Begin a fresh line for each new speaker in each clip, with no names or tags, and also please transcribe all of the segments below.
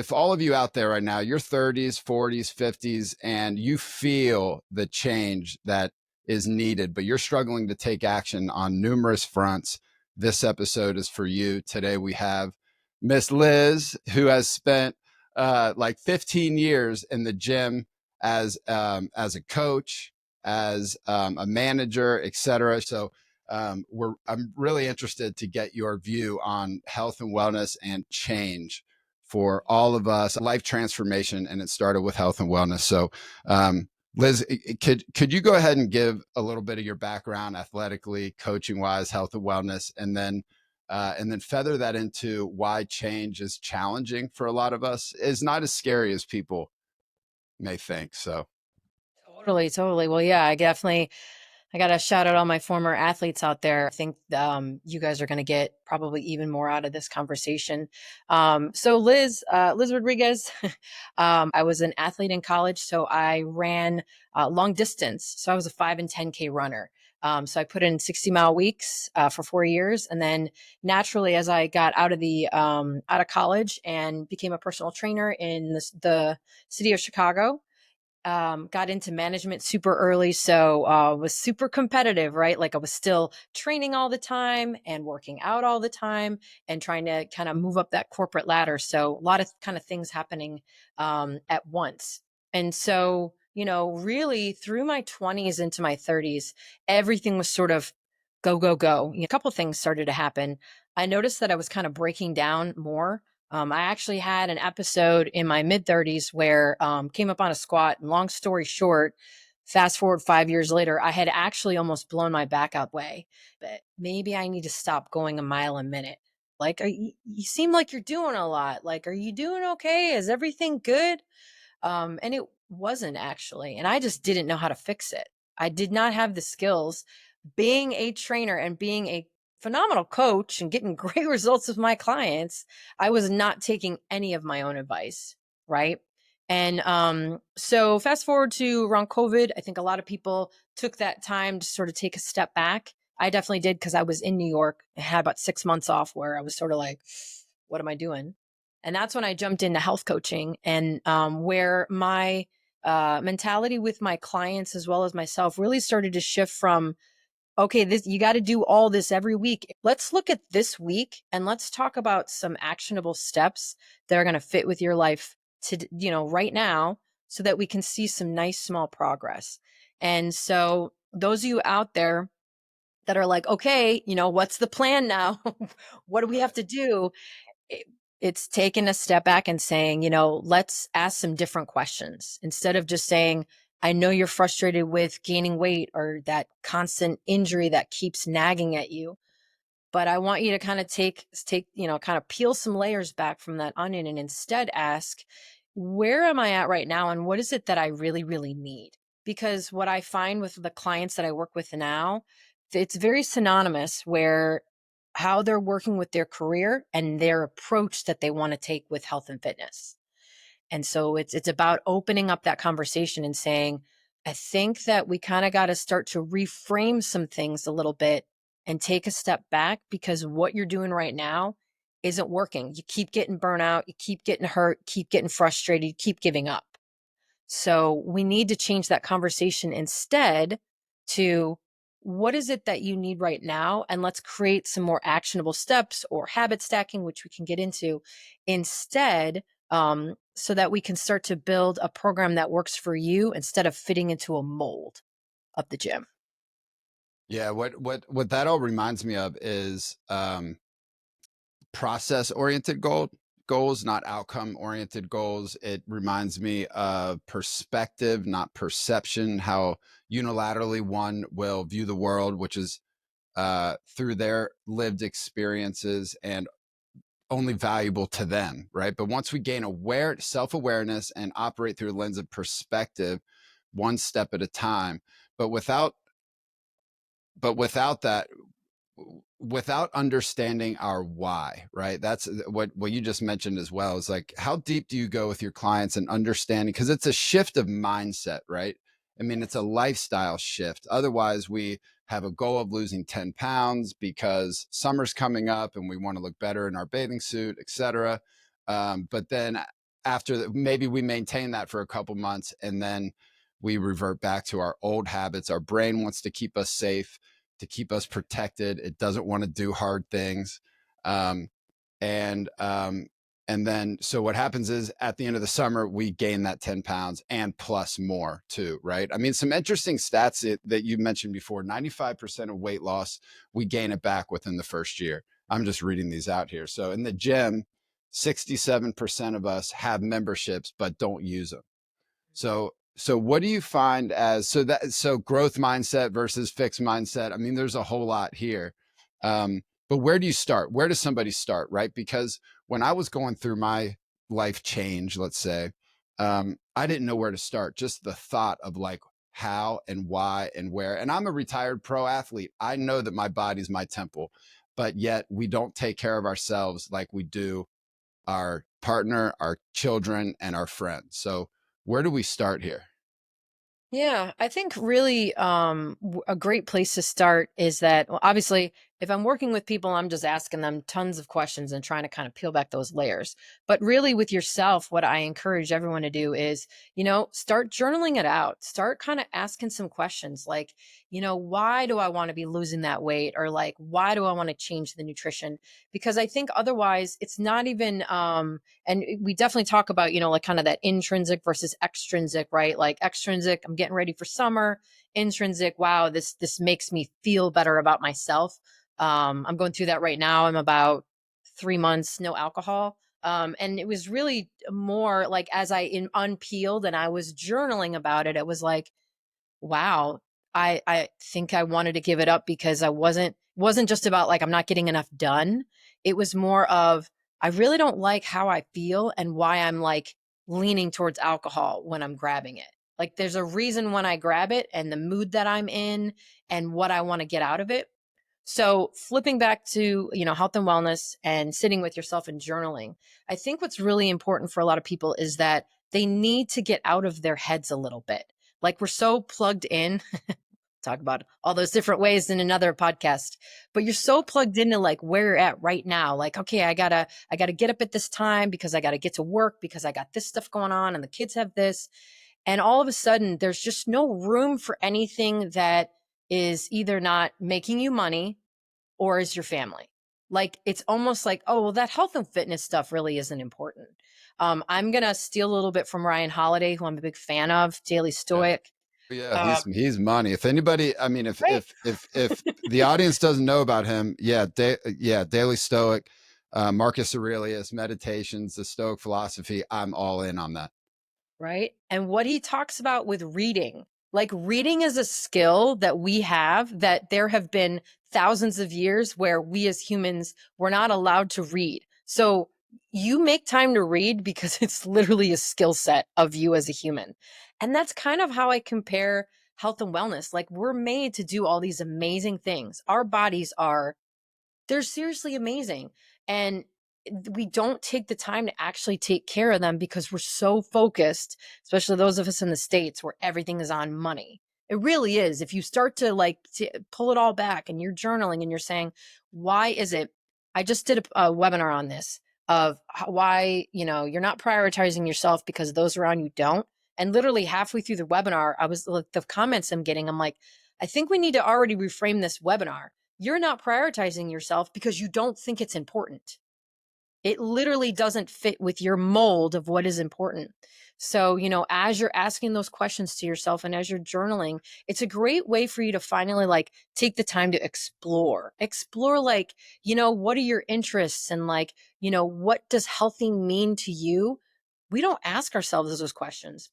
if all of you out there right now, you're 30s, 40s, 50s, and you feel the change that is needed, but you're struggling to take action on numerous fronts, this episode is for you. Today we have Miss Liz, who has spent like 15 years in the gym as a coach, as a manager, etc. So I'm really interested to get your view on health and wellness and change for all of us, life transformation, and it started with health and wellness. So, Liz, could you go ahead and give a little bit of your background, athletically, coaching wise, health and wellness, and then feather that into why change is challenging for a lot of us, is not as scary as people may think. So,
Totally, totally. Well, yeah, I got to shout out all my former athletes out there. I think you guys are going to get probably even more out of this conversation. So Liz Rodriguez, I was an athlete in college, so I ran long distance. So I was a 5 and 10K runner. So I put in 60-mile weeks for 4 years, and then naturally, as I got out of college and became a personal trainer in the city of Chicago, got into management super early. So was super competitive, right? Like I was still training all the time and working out all the time and trying to kind of move up that corporate ladder. So a lot of kind of things happening at once. And so, really through my 20s into my 30s, everything was sort of go, go, go. A couple things started to happen. I noticed that I was kind of breaking down more. I actually had an episode in my mid 30s where came up on a squat. And long story short, fast forward 5 years later, I had actually almost blown my back out way. But maybe I need to stop going a mile a minute. Like, you seem like you're doing a lot. Like, are you doing okay? Is everything good? And it wasn't actually. And I just didn't know how to fix it. I did not have the skills. Being a trainer and being a phenomenal coach and getting great results with my clients, I was not taking any of my own advice. Right. And so fast forward to around COVID, I think a lot of people took that time to sort of take a step back. I definitely did because I was in New York. I had about 6 months off where I was sort of like, what am I doing? And that's when I jumped into health coaching, and where my mentality with my clients as well as myself really started to shift from, okay, this, you got to do all this every week. Let's look at this week and let's talk about some actionable steps that are going to fit with your life right now, so that we can see some nice small progress. And so those of you out there that are like, okay, what's the plan now? What do we have to do? it, it's taking a step back and saying, let's ask some different questions instead of just saying, I know you're frustrated with gaining weight or that constant injury that keeps nagging at you, but I want you to kind of kind of peel some layers back from that onion and instead ask, where am I at right now? And what is it that I really, really need? Because what I find with the clients that I work with now, it's very synonymous where how they're working with their career and their approach that they want to take with health and fitness. And so it's about opening up that conversation and saying, I think that we kind of got to start to reframe some things a little bit and take a step back, because what you're doing right now isn't working. You keep getting burnout, you keep getting hurt, keep getting frustrated, you keep giving up. So we need to change that conversation instead to, what is it that you need right now? And let's create some more actionable steps or habit stacking, which we can get into instead, so that we can start to build a program that works for you instead of fitting into a mold of the gym.
yeah, what that all reminds me of is process oriented goals, not outcome oriented goals. It reminds me of perspective, not perception, how unilaterally one will view the world, which is through their lived experiences and only valuable to them, right? But once we gain self-awareness and operate through a lens of perspective, one step at a time, but without that, without understanding our why, right? That's what you just mentioned as well, is like, how deep do you go with your clients and understanding? Because it's a shift of mindset, right? I mean, it's a lifestyle shift. Otherwise, we have a goal of losing 10 pounds because summer's coming up and we want to look better in our bathing suit, etc. But then after maybe we maintain that for a couple months and then we revert back to our old habits. Our brain wants to keep us safe, to keep us protected. It doesn't want to do hard things. Um, and then so what happens is at the end of the summer we gain that 10 pounds and plus more too, right? I mean, some interesting stats that you mentioned before: 95% of weight loss, we gain it back within the first year. I'm just reading these out here. So in the gym, 67% of us have memberships but don't use them. So what do you find as so growth mindset versus fixed mindset? I mean, there's a whole lot here. But where do you start? Where does somebody start, right? Because when I was going through my life change, let's say, I didn't know where to start. Just the thought of like how and why and where. And I'm a retired pro athlete. I know that my body's my temple, but yet we don't take care of ourselves like we do our partner, our children, and our friends. So where do we start here?
Yeah, I think really a great place to start is that, well, obviously, if I'm working with people, I'm just asking them tons of questions and trying to kind of peel back those layers. But really, with yourself, what I encourage everyone to do is, start journaling it out. Start kind of asking some questions like, why do I want to be losing that weight? Or like, why do I want to change the nutrition? Because I think otherwise, it's not even, and we definitely talk about, like kind of that intrinsic versus extrinsic, right? Like extrinsic, I'm getting ready for summer. Intrinsic, wow, this makes me feel better about myself. I'm going through that right now. I'm about 3 months no alcohol. And it was really more like as unpeeled and I was journaling about it, it was like, wow, I think I wanted to give it up because I wasn't just about like I'm not getting enough done. It was more of I really don't like how I feel and why I'm like leaning towards alcohol when I'm grabbing it. Like there's a reason when I grab it and the mood that I'm in and what I want to get out of it. So flipping back to, health and wellness and sitting with yourself and journaling, I think what's really important for a lot of people is that they need to get out of their heads a little bit. Like we're so plugged in, talk about all those different ways in another podcast, but you're so plugged into like where you're at right now. Like, okay, I gotta get up at this time because I gotta get to work because I got this stuff going on and the kids have this. And all of a sudden there's just no room for anything that is either not making you money or is your family. Like it's almost like, oh, well, that health and fitness stuff really isn't important. I'm gonna steal a little bit from Ryan Holiday, who I'm a big fan of, Daily
Yeah.
Stoic.
Yeah,
Um,
he's money. If anybody, I mean, if
right,
the audience doesn't know about him, yeah, Daily Stoic, Marcus Aurelius, Meditations, the Stoic philosophy. I'm all in on that.
right. And what he talks about with reading, like reading is a skill that we have that there have been thousands of years where we as humans were not allowed to read. So you make time to read because it's literally a skill set of you as a human. And that's kind of how I compare health and wellness. Like we're made to do all these amazing things. Our bodies are they're seriously amazing. And we don't take the time to actually take care of them because we're so focused, especially those of us in the States where everything is on money. It really is. If you start to pull it all back and you're journaling and you're saying, why is it? I just did a webinar on this of why, you're not prioritizing yourself because those around you don't. And literally halfway through the webinar, I was like, the comments I'm getting, I'm like, I think we need to already reframe this webinar. You're not prioritizing yourself because you don't think it's important. It literally doesn't fit with your mold of what is important. So, as you're asking those questions to yourself and as you're journaling, it's a great way for you to finally like take the time to explore like, what are your interests and like, what does healthy mean to you? We don't ask ourselves those questions.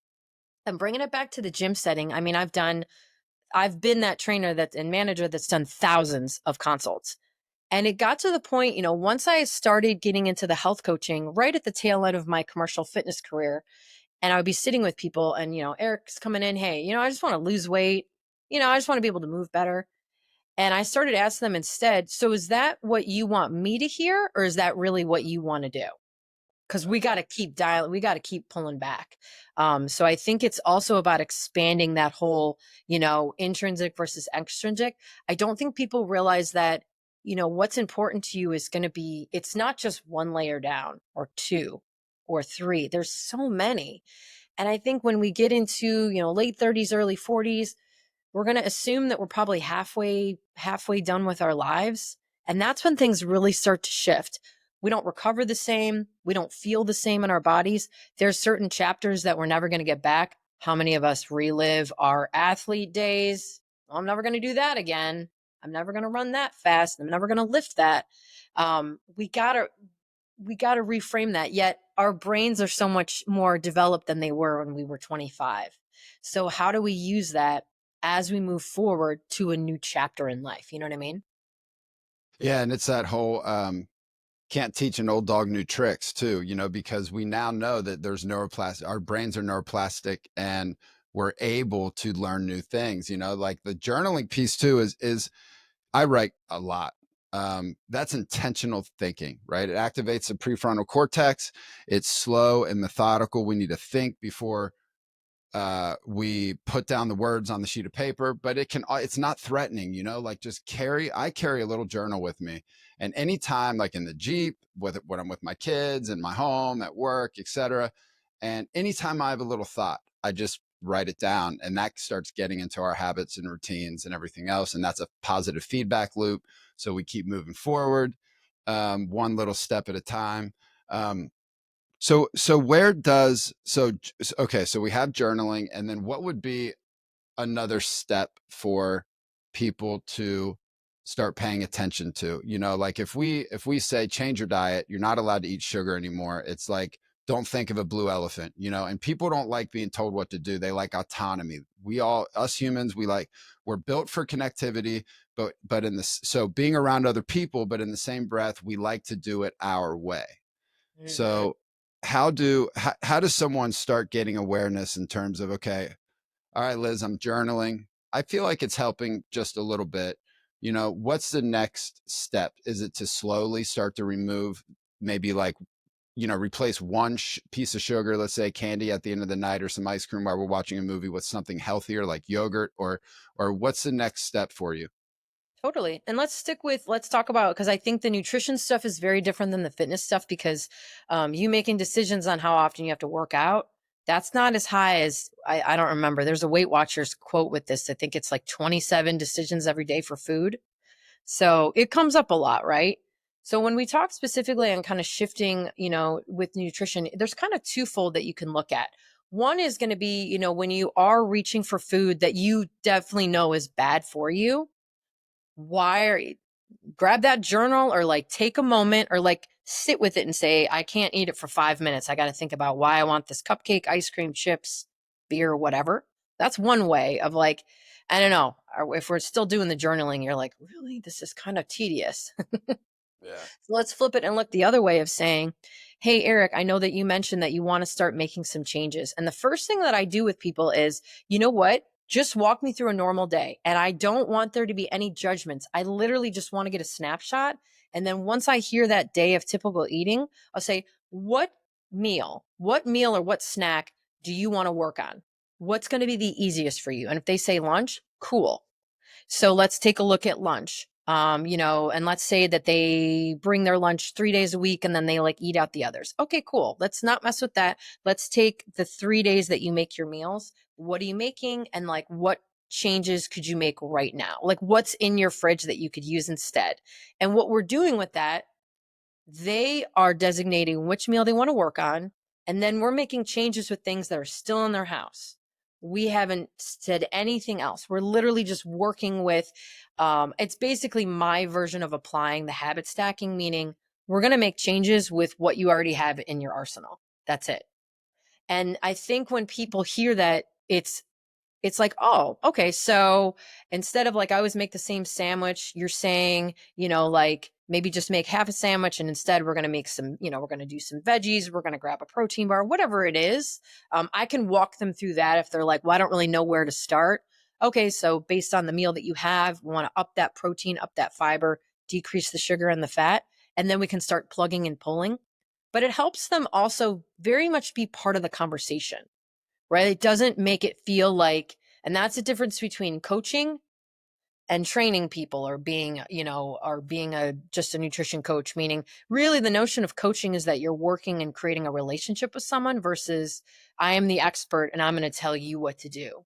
And bringing it back to the gym setting, I mean, I've been that trainer and manager that's done thousands of consults. And it got to the point, once I started getting into the health coaching right at the tail end of my commercial fitness career, and I would be sitting with people and, Eric's coming in, hey, I just want to lose weight. I just want to be able to move better. And I started asking them instead, so is that what you want me to hear? Or is that really what you want to do? Because we got to keep dialing, we got to keep pulling back. So I think it's also about expanding that whole, intrinsic versus extrinsic. I don't think people realize that, what's important to you is going to be, it's not just one layer down or two. or 3. There's so many. And I think when we get into, late 30s, early 40s, we're going to assume that we're probably halfway done with our lives, and that's when things really start to shift. We don't recover the same, we don't feel the same in our bodies. There's certain chapters that we're never going to get back. How many of us relive our athlete days? Well, I'm never going to do that again. I'm never going to run that fast. I'm never going to lift that. We got to reframe that. Yet our brains are so much more developed than they were when we were 25. So how do we use that as we move forward to a new chapter in life? You know what I mean?
Yeah, and it's that whole can't teach an old dog new tricks too, because we now know that there's neuroplastic, our brains are neuroplastic, and we're able to learn new things, like the journaling piece too is I write a lot. That's intentional thinking, right? It activates the prefrontal cortex. It's slow and methodical. We need to think before we put down the words on the sheet of paper, but it's not threatening, like I carry a little journal with me. And anytime, like in the Jeep, when I'm with my kids in my home, at work, etc. And anytime I have a little thought, I just write it down, and that starts getting into our habits and routines and everything else. And that's a positive feedback loop. So we keep moving forward, one little step at a time. So where does so okay, so we have journaling, and then what would be another step for people to start paying attention to? Like if we say change your diet, you're not allowed to eat sugar anymore. It's like, don't think of a blue elephant, and people don't like being told what to do. They like autonomy. Us humans, we're built for connectivity, but so being around other people, but in the same breath, we like to do it our way.
Hmm.
So how does someone start getting awareness in terms of, okay, all right, Liz, I'm journaling. I feel like it's helping just a little bit. What's the next step? Is it to slowly start to remove, maybe like, replace one piece of sugar, let's say candy at the end of the night, or some ice cream while we're watching a movie, with something healthier like yogurt, or what's the next step for you?
Totally. And let's talk about, because I think the nutrition stuff is very different than the fitness stuff, because you making decisions on how often you have to work out, that's not as high as I don't remember. There's a Weight Watchers quote with this. I think it's like 27 decisions every day for food. So it comes up a lot, right? So when we talk specifically on kind of shifting, with nutrition, there's kind of twofold that you can look at. One is going to be, when you are reaching for food that you definitely know is bad for you, why are you, grab that journal, or like take a moment, or like sit with it and say, I can't eat it for 5 minutes. I got to think about why I want this cupcake, ice cream, chips, beer, whatever. That's one way of like, I don't know. If we're still doing the journaling, you're like, really, this is kind of tedious.
Yeah.
So let's flip it and look the other way of saying, hey, Eric, I know that you mentioned that you want to start making some changes. And the first thing that I do with people is, you know what? Just walk me through a normal day. And I don't want there to be any judgments. I literally just want to get a snapshot. And then once I hear that day of typical eating, I'll say, what meal or what snack do you want to work on? What's going to be the easiest for you? And if they say lunch, cool. So let's take a look at lunch. And let's say that they bring their lunch 3 days a week and then they like eat out the others. Okay, cool. Let's not mess with that. Let's take the 3 days that you make your meals. What are you making? And like, what changes could you make right now? Like, what's in your fridge that you could use instead? And what we're doing with that, they are designating which meal they want to work on. And then we're making changes with things that are still in their house. We haven't said anything else. We're literally just working with, it's basically my version of applying the habit stacking, meaning we're going to make changes with what you already have in your arsenal. That's it. And I think when people hear that, it's like, oh, okay. So instead of like, I always make the same sandwich, you're saying, like maybe just make half a sandwich. And instead we're going to make some, we're going to do some veggies. We're going to grab a protein bar, whatever it is. I can walk them through that if they're like, well, I don't really know where to start. Okay. So based on the meal that you have, we want to up that protein, up that fiber, decrease the sugar and the fat. And then we can start plugging and pulling. But it helps them also very much be part of the conversation, right? It doesn't make it feel like, and that's the difference between coaching and training people, or being, or being a just a nutrition coach, meaning really the notion of coaching is that you're working and creating a relationship with someone versus I am the expert and I'm going to tell you what to do.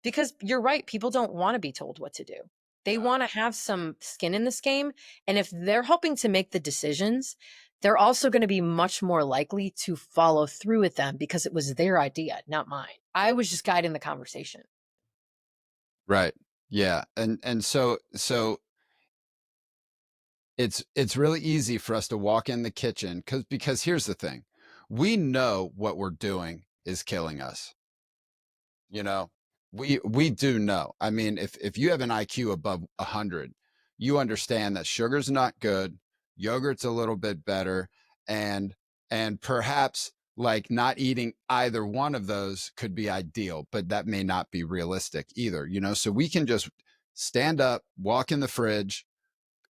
Because you're right, people don't want to be told what to do. They want to have some skin in this game. And if they're helping to make the decisions, they're also going to be much more likely to follow through with them because it was their idea, not mine. I was just guiding the conversation.
Right. Yeah. And so it's really easy for us to walk in the kitchen because here's the thing. We know what we're doing is killing us. You know, we do know. I mean, if you have an IQ above 100, you understand that sugar's not good, yogurt's a little bit better, and and perhaps like not eating either one of those could be ideal, but that may not be realistic either, you know? So we can just stand up, walk in the fridge,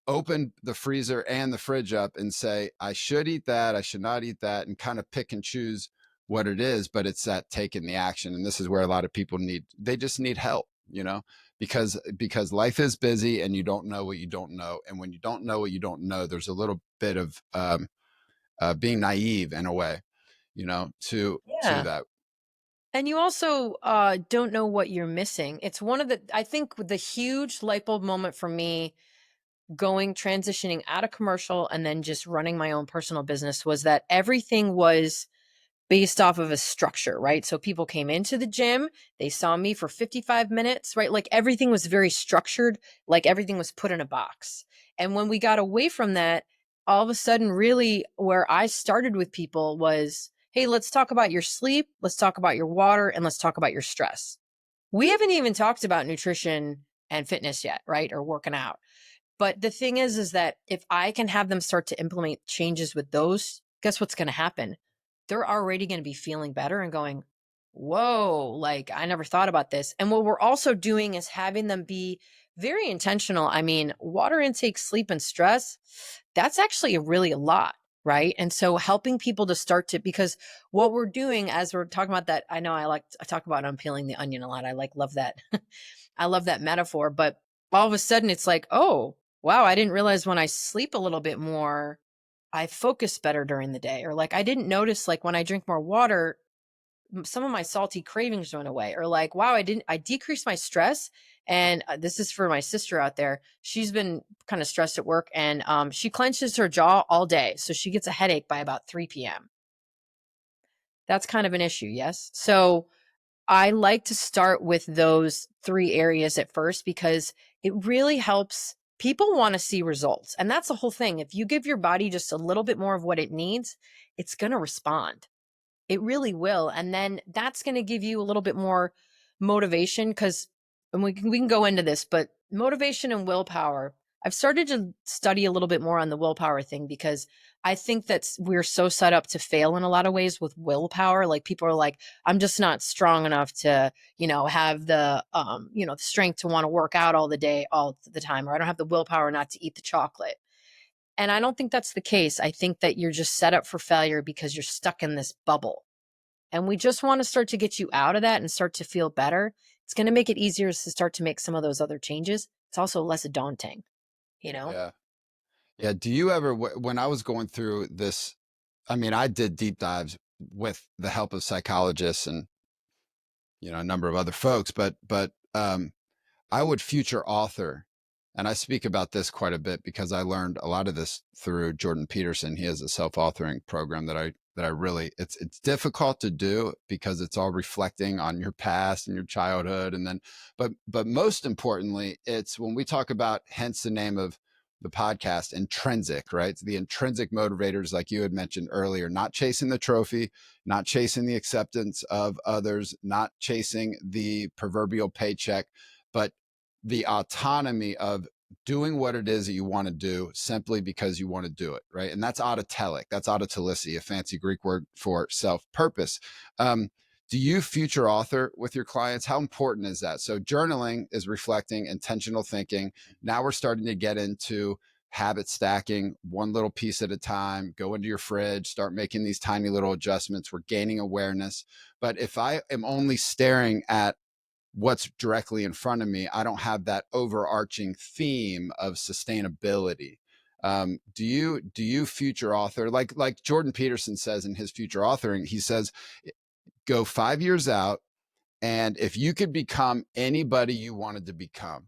open the freezer and the fridge up and say, I should eat that, I should not eat that, and kind of pick and choose what it is. But it's that taking the action. And this is where a lot of people they just need help, you know, because life is busy and you don't know what you don't know. And when you don't know what you don't know, there's a little bit of being naive in a way, you know, to
Yeah.
that.
And you also don't know what you're missing. It's one of the, I think, the huge light bulb moment for me transitioning out of commercial and then just running my own personal business was that everything was based off of a structure, right? So people came into the gym, they saw me for 55 minutes, right? Like everything was very structured, like everything was put in a box. And when we got away from that, all of a sudden, really, where I started with people was, hey, let's talk about your sleep, let's talk about your water, and let's talk about your stress. We haven't even talked about nutrition and fitness yet, right? Or working out. But the thing is that if I can have them start to implement changes with those, guess what's going to happen? They're already going to be feeling better and going, whoa, like I never thought about this. And what we're also doing is having them be very intentional. I mean, water intake, sleep, and stress, that's actually really a lot. Right. And so helping people to start to, because what we're doing as we're talking about that, I know I talk about unpeeling the onion a lot. Love that. I love that metaphor. But all of a sudden it's like, oh, wow, I didn't realize when I sleep a little bit more, I focus better during the day. Or like, I didn't notice like when I drink more water, some of my salty cravings went away. Or like, wow, I decreased my stress. And this is for my sister out there. She's been kind of stressed at work and she clenches her jaw all day. So she gets a headache by about 3 p.m. That's kind of an issue. Yes. So I like to start with those three areas at first because it really helps. People want to see results. And that's the whole thing. If you give your body just a little bit more of what it needs, it's going to respond. It really will. And then that's going to give you a little bit more motivation because, and we can go into this, but motivation and willpower. I've started to study a little bit more on the willpower thing because I think that we're so set up to fail in a lot of ways with willpower. Like people are like, I'm just not strong enough to, have the, the strength to want to work out all the day, all the time, or I don't have the willpower not to eat the chocolate. And I don't think that's the case. I think that you're just set up for failure because you're stuck in this bubble. And we just want to start to get you out of that and start to feel better. It's going to make it easier to start to make some of those other changes. It's also less daunting, you know?
Yeah. Yeah. Do you ever, when I was going through this, I mean, I did deep dives with the help of psychologists and, you know, a number of other folks, but I would future author, and I speak about this quite a bit because I learned a lot of this through Jordan Peterson. He has a self-authoring program that I really, it's difficult to do because it's all reflecting on your past and your childhood, and then but most importantly, it's when we talk about, hence the name of the podcast, intrinsic, right? The intrinsic motivators, like you had mentioned earlier, not chasing the trophy, not chasing the acceptance of others, not chasing the proverbial paycheck, but the autonomy of doing what it is that you want to do simply because you want to do it, right? And that's autotelic, that's autotelicity, a fancy Greek word for self-purpose. Do you future author with your clients? How important is that? So journaling is reflecting, intentional thinking. Now we're starting to get into habit stacking, one little piece at a time. Go into your fridge, start making these tiny little adjustments. We're gaining awareness. But if I am only staring at what's directly in front of me. I don't have that overarching theme of sustainability. Do you future author, like Jordan Peterson says in his future authoring? He says, go 5 years out, and if you could become anybody you wanted to become,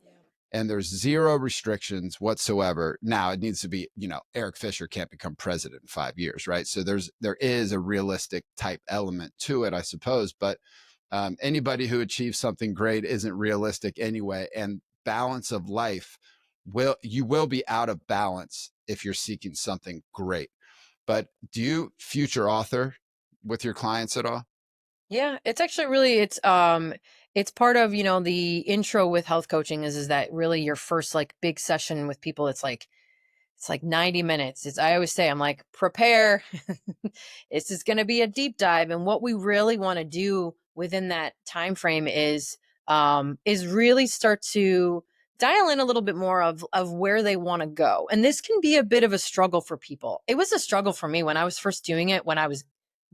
Yeah.
and there's zero restrictions whatsoever. Now it needs to be, Eric Fisher can't become president in 5 years, right? So there is a realistic type element to it, I suppose. But anybody who achieves something great isn't realistic anyway. And balance of life, you will be out of balance if you're seeking something great. But do you future author with your clients at all?
Yeah, it's actually really it's part of, the intro with health coaching is that really your first like big session with people. It's like 90 minutes. I always say, I'm like, prepare. This is going to be a deep dive. And what we really want to do within that time frame is really start to dial in a little bit more of where they want to go. And this can be a bit of a struggle for people. It was a struggle for me when I was first doing it, when I was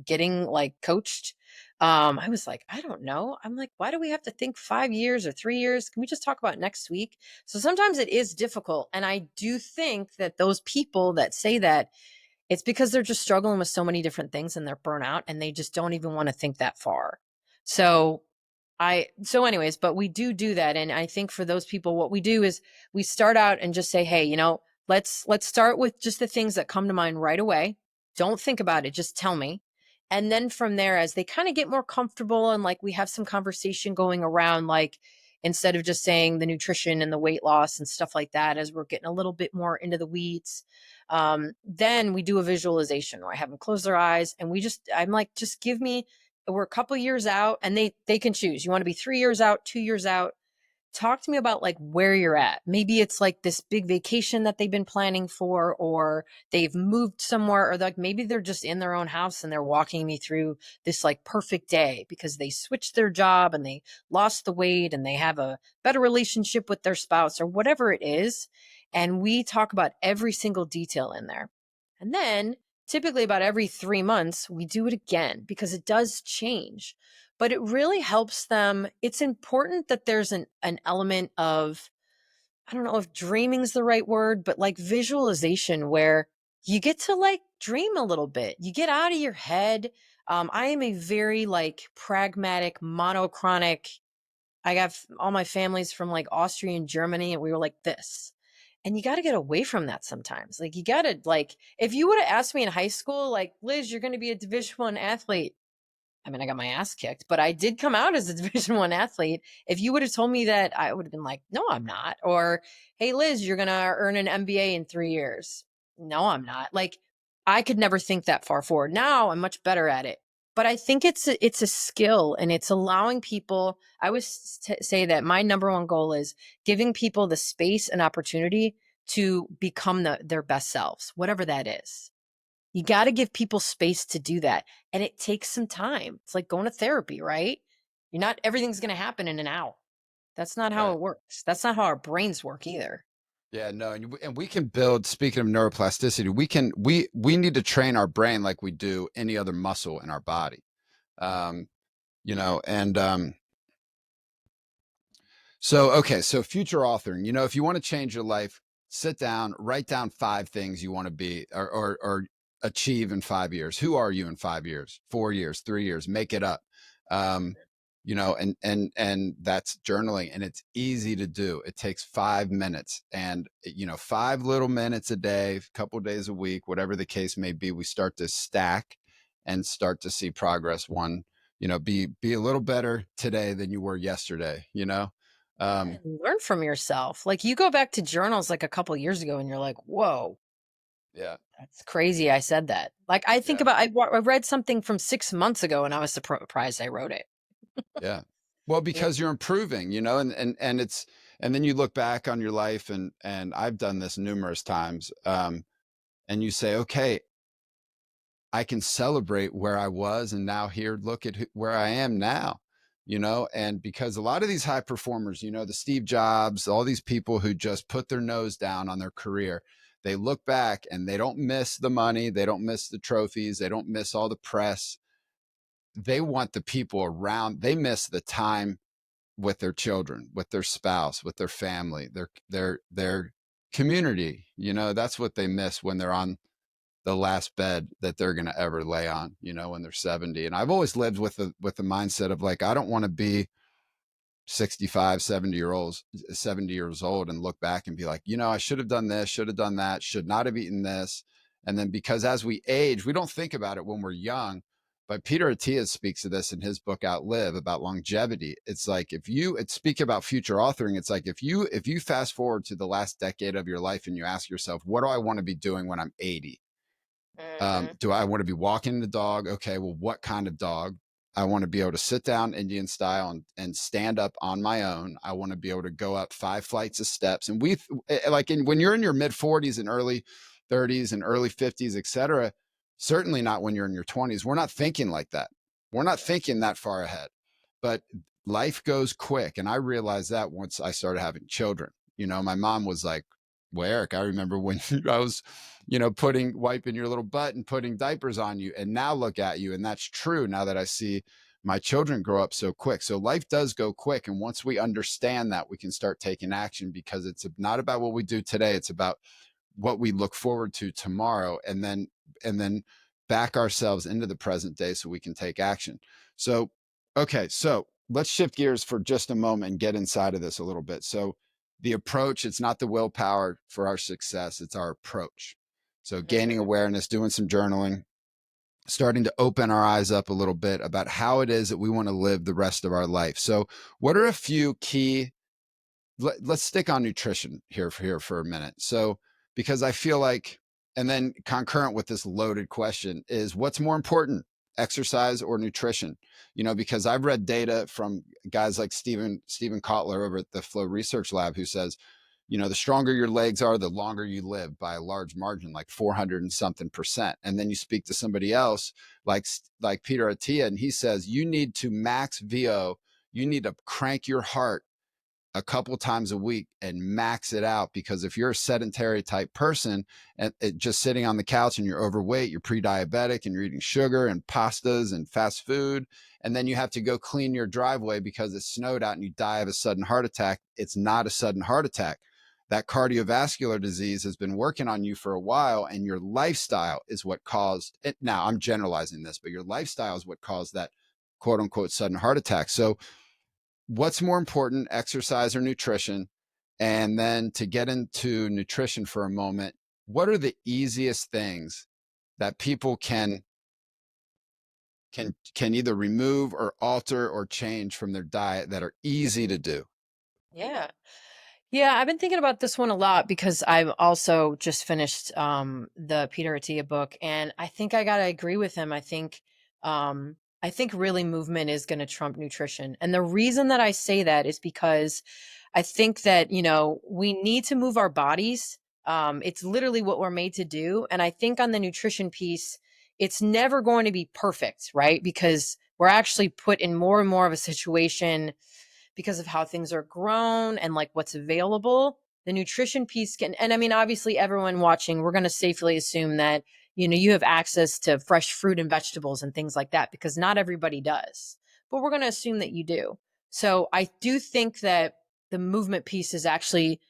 getting like coached. I was like, I don't know. I'm like, why do we have to think 5 years or 3 years? Can we just talk about next week? So sometimes it is difficult. And I do think that those people that say that, it's because they're just struggling with so many different things and they're burnout and they just don't even want to think that far. So anyways, but we do that. And I think for those people, what we do is we start out and just say, hey, let's start with just the things that come to mind right away. Don't think about it. Just tell me. And then from there, as they kind of get more comfortable and like we have some conversation going around, like instead of just saying the nutrition and the weight loss and stuff like that, as we're getting a little bit more into the weeds, then we do a visualization where I have them close their eyes and I'm like, just give me, we're a couple years out and they can choose. You want to be 3 years out, 2 years out. Talk to me about like where you're at. Maybe it's like this big vacation that they've been planning for, or they've moved somewhere, or like maybe they're just in their own house and they're walking me through this like perfect day because they switched their job and they lost the weight and they have a better relationship with their spouse or whatever it is. And we talk about every single detail in there. And then typically about every 3 months, we do it again because it does change, but it really helps them. It's important that there's an element of, I don't know if dreaming is the right word, but like visualization where you get to like dream a little bit. You get out of your head. I am a very like pragmatic, monochronic. I got all my families from like Austria and Germany, and we were like this. And you got to get away from that sometimes. Like you got to like, if you would have asked me in high school, like Liz, you're going to be a Division I athlete. I mean, I got my ass kicked, but I did come out as a Division I athlete. If you would have told me that, I would have been like, no, I'm not. Or, hey, Liz, you're going to earn an MBA in 3 years. No, I'm not. Like, I could never think that far forward. Now I'm much better at it. But I think it's a skill and it's allowing people. I would say that my number one goal is giving people the space and opportunity to become their best selves, whatever that is. You got to give people space to do that. And it takes some time. It's like going to therapy, right? You're not, everything's going to happen in an hour. That's not how
Right.
it works. That's not how our brains work either.
Yeah, no, and we can build. Speaking of neuroplasticity, we need to train our brain like we do any other muscle in our body. Um, and So, okay, so future authoring. If you want to change your life, sit down, write down 5 things you want to be or achieve in 5 years. Who are you in 5 years, 4 years, 3 years? Make it up. Um, and that's journaling, and it's easy to do. It takes 5 minutes, and 5 little minutes a day, a couple of days a week, whatever the case may be. We start to stack and start to see progress. Be a little better today than you were yesterday.
Yeah,
um,
and learn from yourself. Like you go back to journals like a couple years ago and you're like, whoa,
yeah,
that's crazy. I said that. Like I think
yeah,
about, I read something from 6 months ago and I was surprised I wrote it.
yeah. Well,
Yeah.
because you're improving, and then you look back on your life, and I've done this numerous times. And you say, okay, I can celebrate where I was, and now here, look at where I am now. And because a lot of these high performers, the Steve Jobs, all these people who just put their nose down on their career, they look back and they don't miss the money, they don't miss the trophies, they don't miss all the press. They want the people around, they miss the time with their children, with their spouse, with their family, their community. That's what they miss when they're on the last bed that they're going to ever lay on, when they're 70. And I've always lived with the mindset of like, I don't want to be 65, 70 years old and look back and be like, I should have done this, should have done that, should not have eaten this. And then because as we age, we don't think about it when we're young. But Peter Attia speaks to this in his book Outlive about longevity. It's like speak about future authoring. It's like if you fast forward to the last decade of your life and you ask yourself, what do I want to be doing when I'm 80?
Hmm.
Do I want to be walking the dog? Okay, well, what kind of dog? I want to be able to sit down Indian style and stand up on my own. I want to be able to go up 5 flights of steps. And when you're in your mid 40s and early 30s and early 50s, et cetera, certainly not when you're in your 20s. We're not thinking like that. We're not thinking that far ahead. But life goes quick. And I realized that once I started having children. My mom was like, well, Eric, I remember when I was wiping your little butt and putting diapers on you. And now look at you. And that's true now that I see my children grow up so quick. So life does go quick. And once we understand that, we can start taking action because it's not about what we do today. It's about what we look forward to tomorrow and then back ourselves into the present day so we can take action. So, okay. So let's shift gears for just a moment and get inside of this a little bit. So the approach, it's not the willpower for our success. It's our approach. So gaining
Hmm.
awareness, doing some journaling, starting to open our eyes up a little bit about how it is that we want to live the rest of our life. So what are a few key, let's stick on nutrition here for a minute. So because I feel like, and then concurrent with this loaded question is what's more important, exercise or nutrition? Because I've read data from guys like Stephen Kotler over at the Flow Research Lab who says, the stronger your legs are, the longer you live by a large margin, like 400 and something percent. And then you speak to somebody else like Peter Attia, and he says, you need to max VO. You need to crank your heart a couple times a week and max it out, because if you're a sedentary type person and just sitting on the couch and you're overweight, you're pre-diabetic and you're eating sugar and pastas and fast food, and then you have to go clean your driveway because it snowed out and you die of a sudden heart attack, it's not a sudden heart attack. That cardiovascular disease has been working on you for a while, and your lifestyle is what caused it. Now I'm generalizing this, but your lifestyle is what caused that quote unquote sudden heart attack. So what's more important, exercise or nutrition? And then to get into nutrition for a moment, what are the easiest things that people can either remove or alter or change from their diet that are easy to do?
Yeah. Yeah, I've been thinking about this one a lot because I've also just finished the Peter Attia book, and I think I gotta agree with him. I think really movement is gonna trump nutrition. And the reason that I say that is because I think that, we need to move our bodies. It's literally what we're made to do. And I think on the nutrition piece, it's never going to be perfect, right? Because we're actually put in more and more of a situation because of how things are grown and like what's available. The nutrition piece can, and I mean, obviously, everyone watching, we're going to safely assume that, you have access to fresh fruit and vegetables and things like that because not everybody does, but we're going to assume that you do. So I do think that the movement piece is actually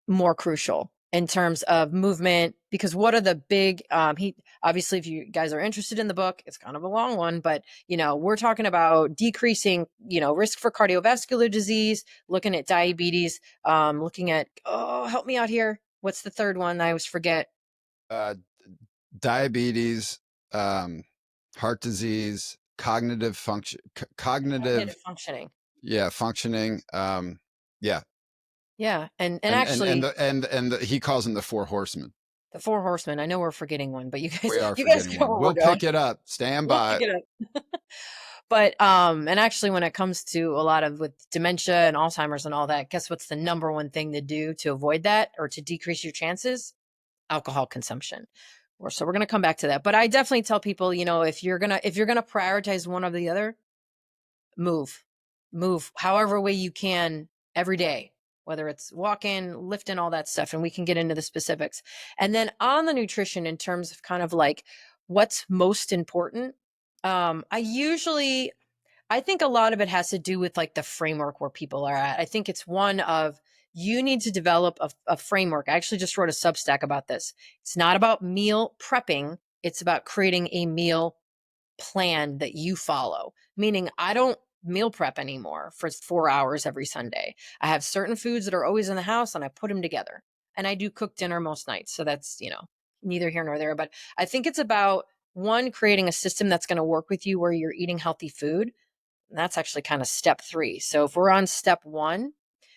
more crucial in terms of movement, because what are the big he obviously, if you guys are interested in the book, it's kind of a long one, but we're talking about decreasing risk for cardiovascular disease, looking at diabetes, looking at, oh, help me out here, what's the third one? I always forget.
Uh, Diabetes, heart disease, cognitive function, cognitive,
Cognitive functioning.
yeah, functioning. Yeah,
Yeah, and
and
actually,
he calls them the four horsemen.
the four horsemen, I know we're forgetting one, but you guys
We are
you guys
forgetting
know
one.
what we're
We'll
doing.
pick it up. Stand
We'll
by.
pick it up. But and actually, when it comes to a lot of with dementia and Alzheimer's and all that, guess what's the number one thing to do to avoid that or to decrease your chances? Alcohol consumption. Or so we're gonna come back to that. But I definitely tell people, if you're gonna prioritize one or the other, move. Move however way you can every day, whether it's walking, lifting, all that stuff. And we can get into the specifics. And then on the nutrition, in terms of kind of like what's most important, I usually I think a lot of it has to do with like the framework where people are at. I think it's one of you need to develop a framework. I actually just wrote a Substack about this. It's not about meal prepping, it's about creating a meal plan that you follow. Meaning, I don't meal prep anymore for 4 hours every Sunday. I have certain foods that are always in the house and I put them together. And I do cook dinner most nights. So that's, neither here nor there. But I think it's about one, creating a system that's going to work with you where you're eating healthy food. And that's actually kind of step three. So if we're on step one,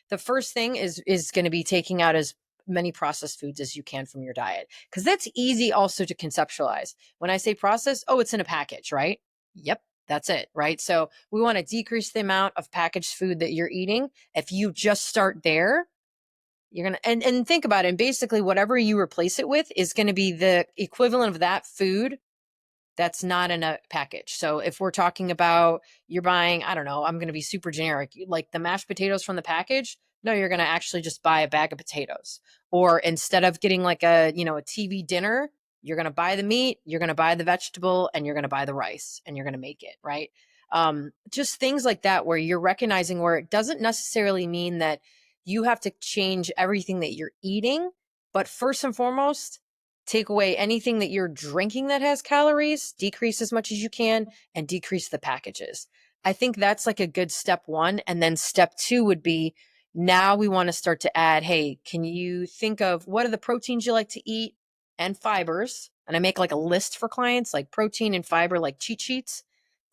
the first thing is going to be taking out as many processed foods as you can from your diet, because that's easy also to conceptualize. When I say processed, oh, it's in a package, right? Yep, that's it, right? So we want to decrease the amount of packaged food that you're eating. If you just start there, you're gonna and think about it. And basically, whatever you replace it with is going to be the equivalent of that food that's not in a package. So if we're talking about you're buying, I don't know, I'm going to be super generic, like the mashed potatoes from the package. No, you're going to actually just buy a bag of potatoes. Or instead of getting like a TV dinner, you're going to buy the meat, you're going to buy the vegetable, and you're going to buy the rice, and you're going to make it, right? Just things like that, where you're recognizing where it doesn't necessarily mean that you have to change everything that you're eating. But first and foremost, take away anything that you're drinking that has calories, decrease as much as you can, and decrease the packages. I think that's like a good step one. And then step two would be, now we want to start to add, hey, can you think of what are the proteins you like to eat and fibers? And I make like a list for clients, like protein and fiber, like cheat sheets.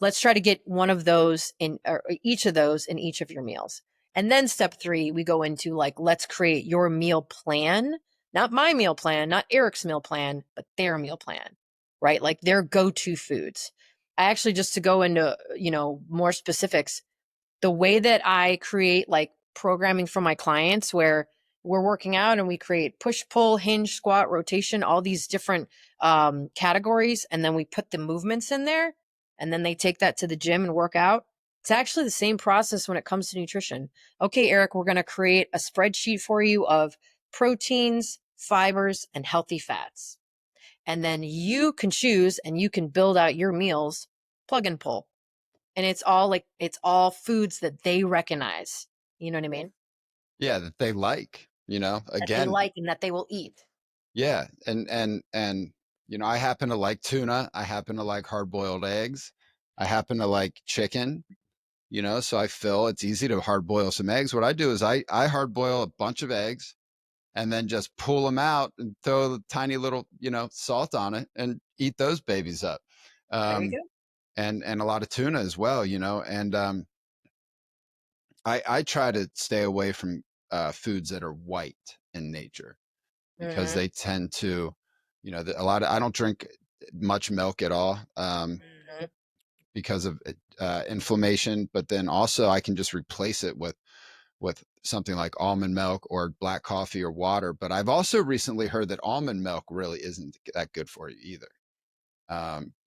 Let's try to get one of those in, or each of those in each of your meals. And then step three, we go into like, let's create your meal plan, not my meal plan, not Eric's meal plan, but their meal plan, right? Like their go-to foods. I actually, just to go into, more specifics, the way that I create like programming for my clients, where we're working out and we create push, pull, hinge, squat, rotation, all these different categories. And then we put the movements in there, and then they take that to the gym and work out. It's actually the same process when it comes to nutrition. Okay, Eric, we're going to create a spreadsheet for you of proteins, fibers, and healthy fats. And then you can choose and you can build out your meals, plug and pull. And it's all foods that they recognize. You know what I mean?
Yeah, that they like,
That they
again.
like and that they will eat.
Yeah, and I happen to like tuna. I happen to like hard-boiled eggs. I happen to like chicken. So I feel it's easy to hard boil some eggs. What I do is I hard boil a bunch of eggs and then just pull them out and throw the tiny little, salt on it and eat those babies up.
There you
Um,
go.
and a lot of tuna as well, and I try to stay away from foods that are white in nature, because
Mm-hmm.
they tend to, a lot of, I don't drink much milk at all.
Mm-hmm.
Because of inflammation, but then also I can just replace it with something like almond milk or black coffee or water. But I've also recently heard that almond milk really isn't that good for you either,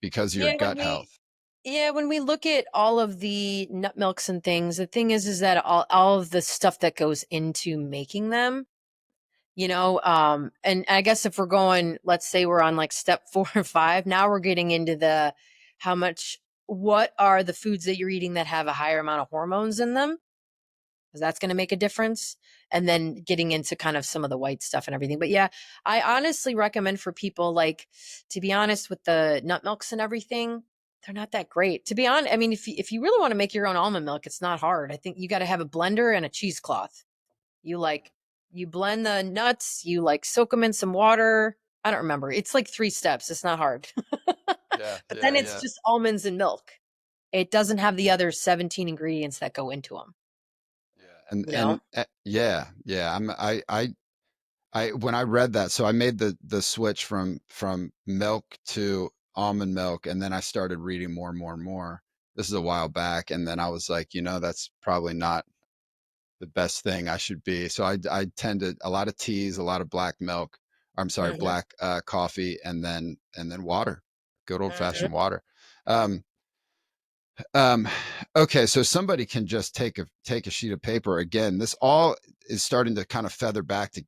because of your
Yeah,
gut health.
when we look at all of the nut milks and things, the thing is that all of the stuff that goes into making them, and I guess if we're going, let's say we're on like step 4 or 5, now we're getting into the how much, what are the foods that you're eating that have a higher amount of hormones in them? Because that's going to make a difference. And then getting into kind of some of the white stuff and everything. But yeah, I honestly recommend for people, like, to be honest, with the nut milks and everything, they're not that great. To be honest, I mean, if you really want to make your own almond milk, it's not hard. I think you got to have a blender and a cheesecloth. You like, you blend the nuts, you like soak them in some water. I don't remember. It's like 3 steps. It's not hard.
Yeah,
But then
yeah,
it's
yeah,
just almonds and milk. It doesn't have the other 17 ingredients that go into them,
yeah. And
you know?
and yeah, yeah. I when I read that, so I made the switch from milk to almond milk, and then I started reading more and more and more. This is a while back, and then I was like, that's probably not the best thing I should be. So I tend to a lot of teas, a lot of black milk. I'm sorry,
Mhm,
black coffee, and then water, good old
mhm.
fashioned water. Um, um, okay, so somebody can just take a sheet of paper again. This all is starting to kind of feather back to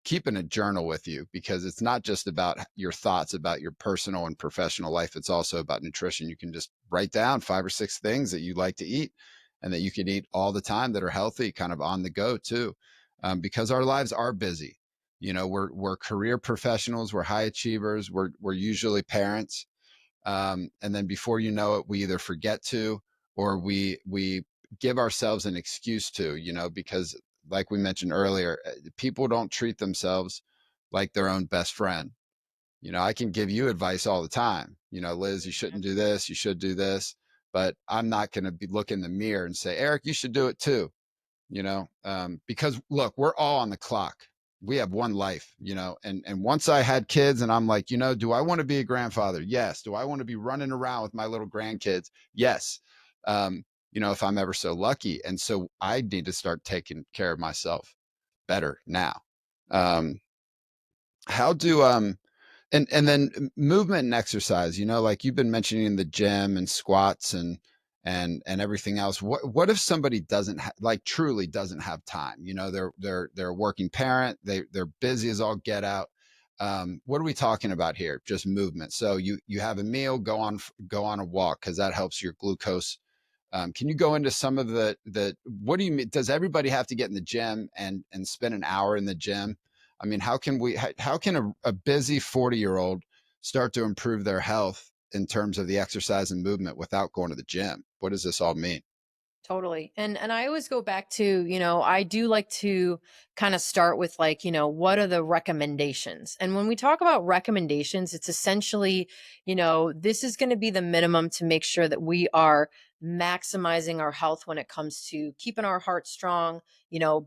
keeping a journal with you, because it's not just about your thoughts about your personal and professional life. It's also about nutrition. You can just write down 5 or 6 things that you like to eat and that you can eat all the time that are healthy, kind of on the go too, because our lives are busy. We're career professionals, we're high achievers, we're usually parents, and then before you know it, we either forget to, or we give ourselves an excuse to, because like we mentioned earlier, people don't treat themselves like their own best friend. I can give you advice all the time. Liz, you shouldn't do this, you should do this, but I'm not going to be look in the mirror and say, Eric, you should do it too. Because look, we're all on the clock. We have one life, and once I had kids and I'm like, do I want to be a grandfather? Yes. Do I want to be running around with my little grandkids? Yes. If I'm ever so lucky. And so I need to start taking care of myself better now. Um, how do and then movement and exercise, like you've been mentioning the gym and squats and everything else. What if somebody doesn't like truly doesn't have time? They're a working parent, they're busy as all get out. What are we talking about here? Just movement. So you have a meal, go on a walk, because that helps your glucose. Can you go into some of the what do you mean? Does everybody have to get in the gym and spend an hour in the gym? I mean, how can a busy 40-year-old start to improve their health in terms of the exercise and movement without going to the gym? What does this all mean?
Totally. And I always go back to, I do like to kind of start with like, what are the recommendations? And when we talk about recommendations, it's essentially, this is going to be the minimum to make sure that we are maximizing our health when it comes to keeping our heart strong,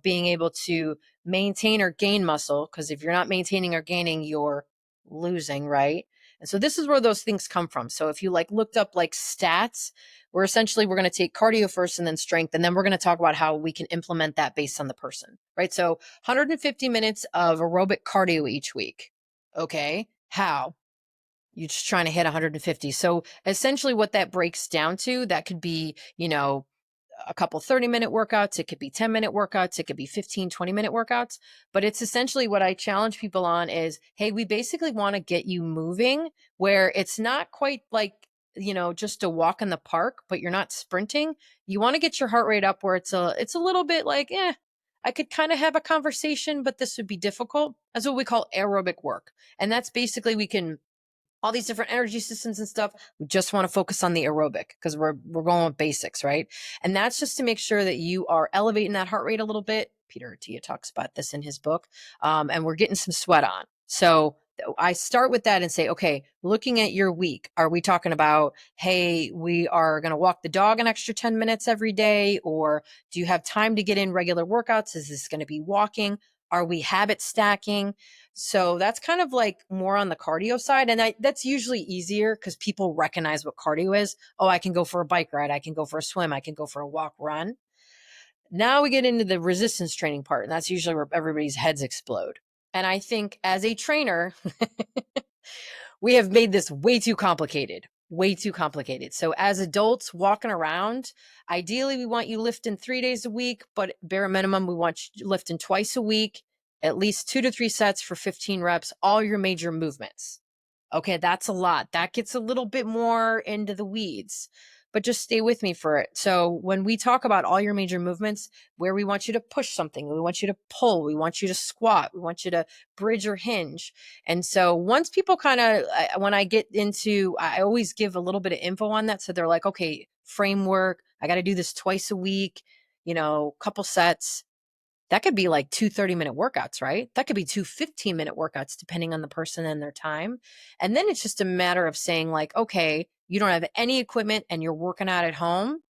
being able to maintain or gain muscle. Because if you're not maintaining or gaining, you're losing, right? And so this is where those things come from. So if you like looked up like stats, we're going to take cardio first and then strength, and then we're going to talk about how we can implement that based on the person, right? So 150 minutes of aerobic cardio each week. Okay. How? You're just trying to hit 150. So essentially what that breaks down to, that could be, a couple 30-minute workouts. It could be 10-minute workouts. It could be 15, 20-minute workouts. But it's essentially what I challenge people on is, hey, we basically want to get you moving where it's not quite like, just a walk in the park, but you're not sprinting. You want to get your heart rate up where it's a little bit like, I could kind of have a conversation, but this would be difficult. That's what we call aerobic work. And that's basically we can all these different energy systems and stuff. We just want to focus on the aerobic because we're going with basics, right? And that's just to make sure that you are elevating that heart rate a little bit. Peter Attia talks about this in his book, and we're getting some sweat on. So I start with that and say, okay, looking at your week, are we talking about, hey, we are going to walk the dog an extra 10 minutes every day? Or do you have time to get in regular workouts? Is this going to be walking? Are we habit stacking? So that's kind of like more on the cardio side. And that's usually easier because people recognize what cardio is. Oh, I can go for a bike ride. I can go for a swim. I can go for a walk, run. Now we get into the resistance training part. And that's usually where everybody's heads explode. And I think as a trainer, we have made this way too complicated. Way too complicated. So as adults walking around, ideally we want you lifting 3 days a week, but bare minimum, we want you lifting twice a week, at least 2 to 3 sets for 15 reps, all your major movements. Okay, that's a lot. That gets a little bit more into the weeds, but just stay with me for it. So when we talk about all your major movements, where we want you to push something, we want you to pull, we want you to squat, we want you to bridge or hinge. And so once people kind of, when I get into, I always give a little bit of info on that. So they're like, okay, framework, I got to do this twice a week, couple sets. That could be like 2 30-minute workouts, right? That could be 2 15-minute workouts, depending on the person and their time. And then it's just a matter of saying like, okay, you don't have any equipment and you're working out at home.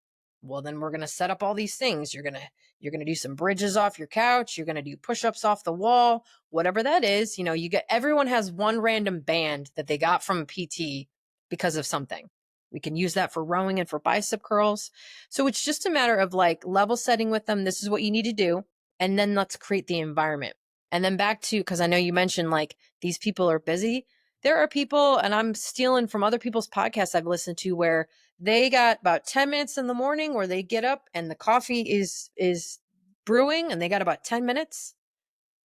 Well, then we're going to set up all these things. You're going to do some bridges off your couch. You're going to do push-ups off the wall, whatever that is. Everyone has one random band that they got from a PT because of something. We can use that for rowing and for bicep curls. So it's just a matter of like level setting with them. This is what you need to do. And then let's create the environment. And then back to, because I know you mentioned like these people are busy. There are people, and I'm stealing from other people's podcasts I've listened to, where they got about 10 minutes in the morning where they get up and the coffee is brewing and they got about 10 minutes.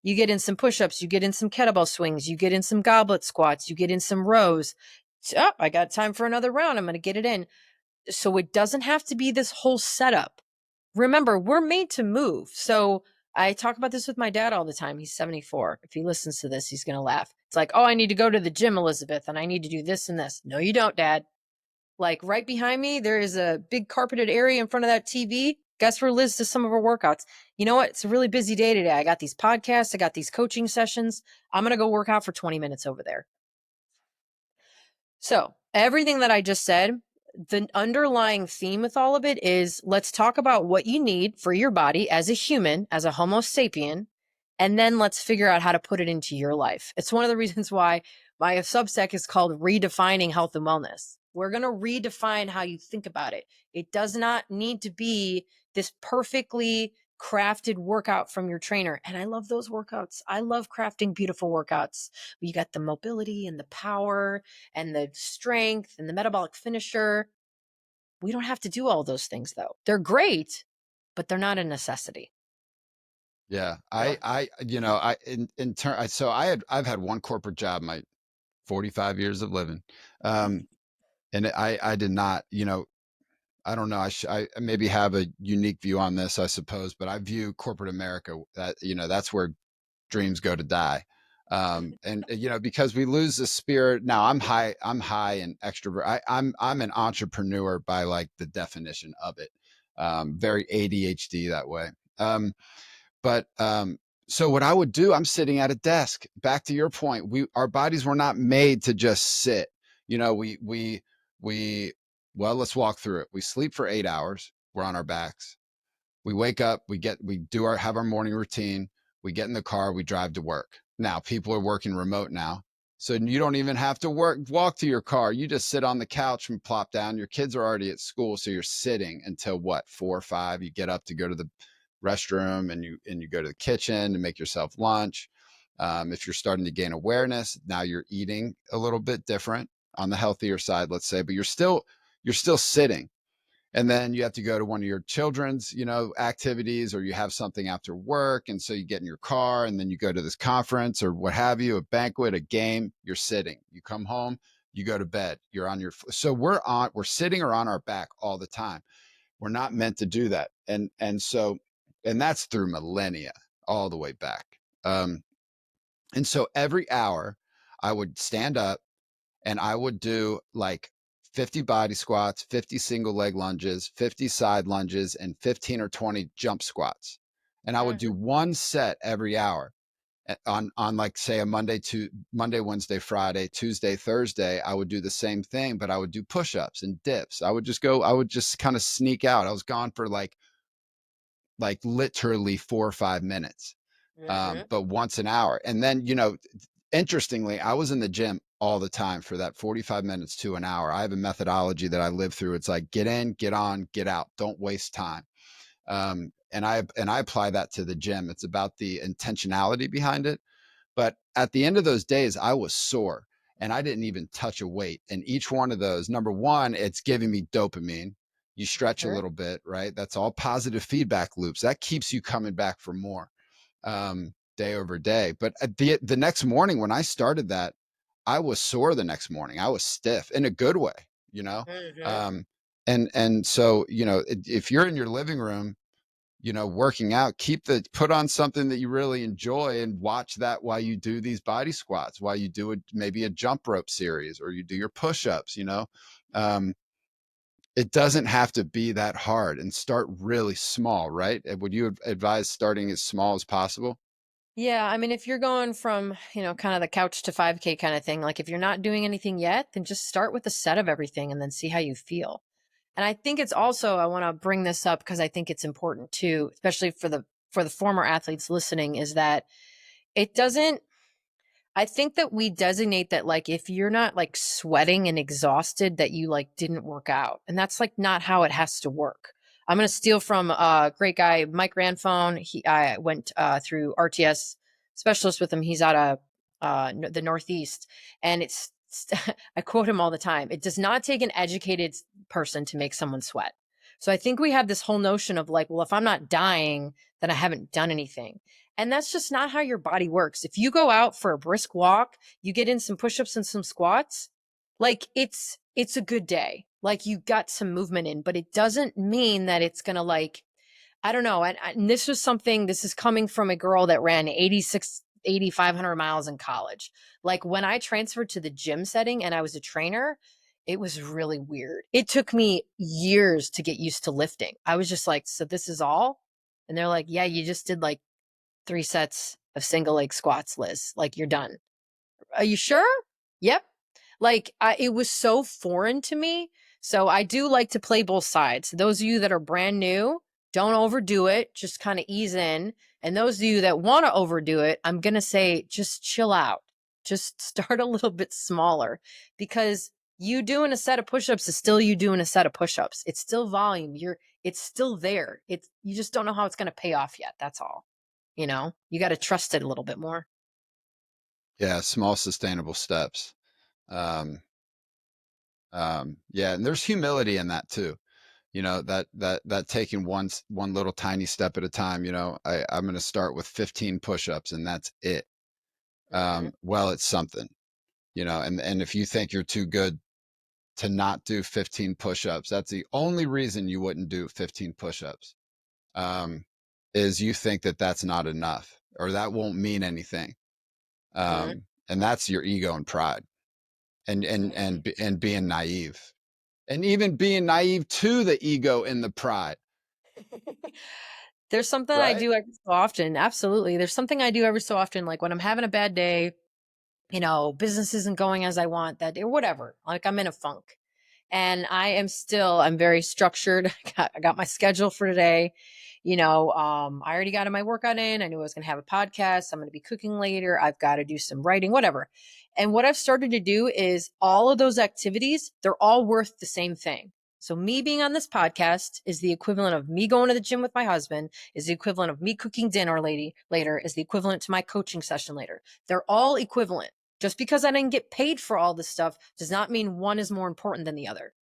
You get in some push-ups, you get in some kettlebell swings, you get in some goblet squats, you get in some rows. Oh, I got time for another round. I'm going to get it in. So it doesn't have to be this whole setup. Remember, we're made to move. So I talk about this with my dad all the time. He's 74. If he listens to this, he's going to laugh. It's like, oh, I need to go to the gym, Elizabeth, and I need to do this and this. No, you don't, Dad. Like right behind me, there is a big carpeted area in front of that TV. Guess where Liz does some of her workouts? You know what? It's a really busy day today. I got these podcasts. I got these coaching sessions. I'm going to go work out for 20 minutes over there. So everything that I just said, the underlying theme with all of it is let's talk about what you need for your body as a human, as a Homo sapien, and then let's figure out how to put it into your life. It's one of the reasons why my Substack is called Redefining Health and Wellness. We're going to redefine how you think about it. It does not need to be this perfectly crafted workout from your trainer. And I love those workouts. I love crafting beautiful workouts. You got the mobility and the power and the strength and the metabolic finisher. We don't have to do all those things though. They're great, but they're not a necessity.
Yeah.
Yeah.
So I've had one corporate job my 45 years of living. And I did not, I don't know. I maybe have a unique view on this, I suppose, but I view corporate America that, that's where dreams go to die. And because we lose the spirit. Now I'm high and extrovert. I'm an entrepreneur by like the definition of it. Very ADHD that way. But so what I would do, I'm sitting at a desk. Back to your point, our bodies were not made to just sit. You know, we well, let's walk through it. We sleep for 8 hours. We're on our backs. We wake up. Have our morning routine. We get in the car. We drive to work. Now people are working remote now, so you don't even have to walk to your car. You just sit on the couch and plop down. Your kids are already at school, so you're sitting until what, 4 or 5. You get up to go to the restroom, and you go to the kitchen to make yourself lunch. If you're starting to gain awareness, now you're eating a little bit different on the healthier side, let's say, but you're still sitting. And then you have to go to one of your children's, activities, or you have something after work. And so you get in your car and then you go to this conference or what have you, a banquet, a game, you're sitting. You come home, you go to bed, you're on so we're sitting or on our back all the time. We're not meant to do that. And that's through millennia, all the way back. And so every hour I would stand up and I would do like 50 body squats, 50 single leg lunges, 50 side lunges, and 15 or 20 jump squats. And I would do one set every hour on like say a Monday, Wednesday, Friday, Tuesday, Thursday. I would do the same thing, but I would do push-ups and dips. I would just kind of sneak out. I was gone for like literally 4 or 5 minutes. But once an hour. And then, interestingly, I was in the gym all the time for that 45 minutes to an hour. I have a methodology that I live through. It's like, get in, get on, get out. Don't waste time. And I apply that to the gym. It's about the intentionality behind it. But at the end of those days, I was sore and I didn't even touch a weight. And each one of those, number one, it's giving me dopamine. You stretch a little bit, right? That's all positive feedback loops. That keeps you coming back for more. Day over day. But at the next morning when I started that, I was sore the next morning. I was stiff in a good way, you know? And so, if you're in your living room, working out, put on something that you really enjoy and watch that while you do these body squats, while you do maybe a jump rope series, or you do your push-ups, it doesn't have to be that hard, and start really small, right? Would you advise starting as small as possible?
Yeah, I mean, if you're going from, kind of the couch to 5K kind of thing, like if you're not doing anything yet, then just start with a set of everything and then see how you feel. And I think it's also, I want to bring this up because I think it's important too, especially for the former athletes listening, is that it doesn't, I think that we designate that like if you're not like sweating and exhausted that you like didn't work out. And that's like not how it has to work. I'm going to steal from a great guy, Mike Ranfone. I went through RTS specialist with him. He's out of the Northeast. And I quote him all the time. It does not take an educated person to make someone sweat. So I think we have this whole notion of like, well, if I'm not dying, then I haven't done anything. And that's just not how your body works. If you go out for a brisk walk, you get in some push-ups and some squats, like it's a good day. Like you got some movement in, but it doesn't mean that it's going to like I don't know. And this was something, this is coming from a girl that ran 86, 8,500 miles in college. Like when I transferred to the gym setting and I was a trainer, it was really weird. It took me years to get used to lifting. I was just like, so this is all? And they're like, yeah, you just did like 3 sets of single leg squats, Liz. Like you're done. Are you sure? Yep. Like it was so foreign to me. So I do like to play both sides. Those of you that are brand new, don't overdo it. Just kind of ease in. And those of you that want to overdo it, I'm going to say just chill out. Just start a little bit smaller because you doing a set of push-ups is still you doing a set of push-ups. It's still volume. It's still there. You just don't know how it's going to pay off yet. That's all. You got to trust it a little bit more.
Yeah, small sustainable steps. Um, yeah, and there's humility in that too. That taking one little tiny step at a time. I'm going to start with 15 push-ups, and that's it.
Mm-hmm.
Well, it's something. And if you think you're too good to not do 15 push-ups, that's the only reason you wouldn't do 15 push-ups. Um, is you think that that's not enough or that won't mean anything. And that's your ego and pride and being naive and even being naive to the ego and the pride,
There's something I
right?
do every so often. Absolutely. There's something I do every so often. Like when I'm having a bad day, business isn't going as I want that day or whatever. Like I'm in a funk and I'm very structured. I got my schedule for today. I already got my workout in. I knew I was going to have a podcast. I'm going to be cooking later. I've got to do some writing, whatever. And what I've started to do is all of those activities, they're all worth the same thing. So me being on this podcast is the equivalent of me going to the gym with my husband, is the equivalent of me cooking dinner later, is the equivalent to my coaching session later. They're all equivalent. Just because I didn't get paid for all this stuff does not mean one is more important than the other.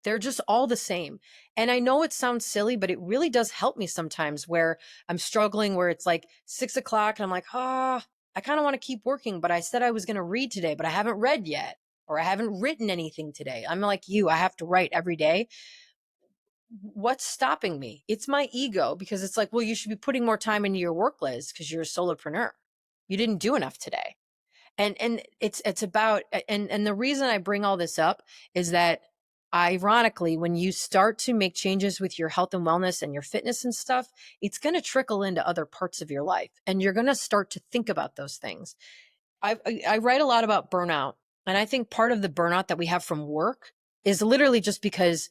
They're just all the same. And I know it sounds silly, but it really does help me sometimes where I'm struggling, where it's like 6 o'clock and I'm like, I kind of want to keep working, but I said I was going to read today, but I haven't read yet, or I haven't written anything today. I'm like you, I have to write every day. What's stopping me? It's my ego because it's like, well, you should be putting more time into your work, Liz, because you're a solopreneur. You didn't do enough today. And it's about and the reason I bring all this up is that ironically when you start to make changes with your health and wellness and your fitness and stuff, it's going to trickle into other parts of your life and you're going to start to think about those things. I write a lot about burnout, and I think part of the burnout that we have from work is literally just because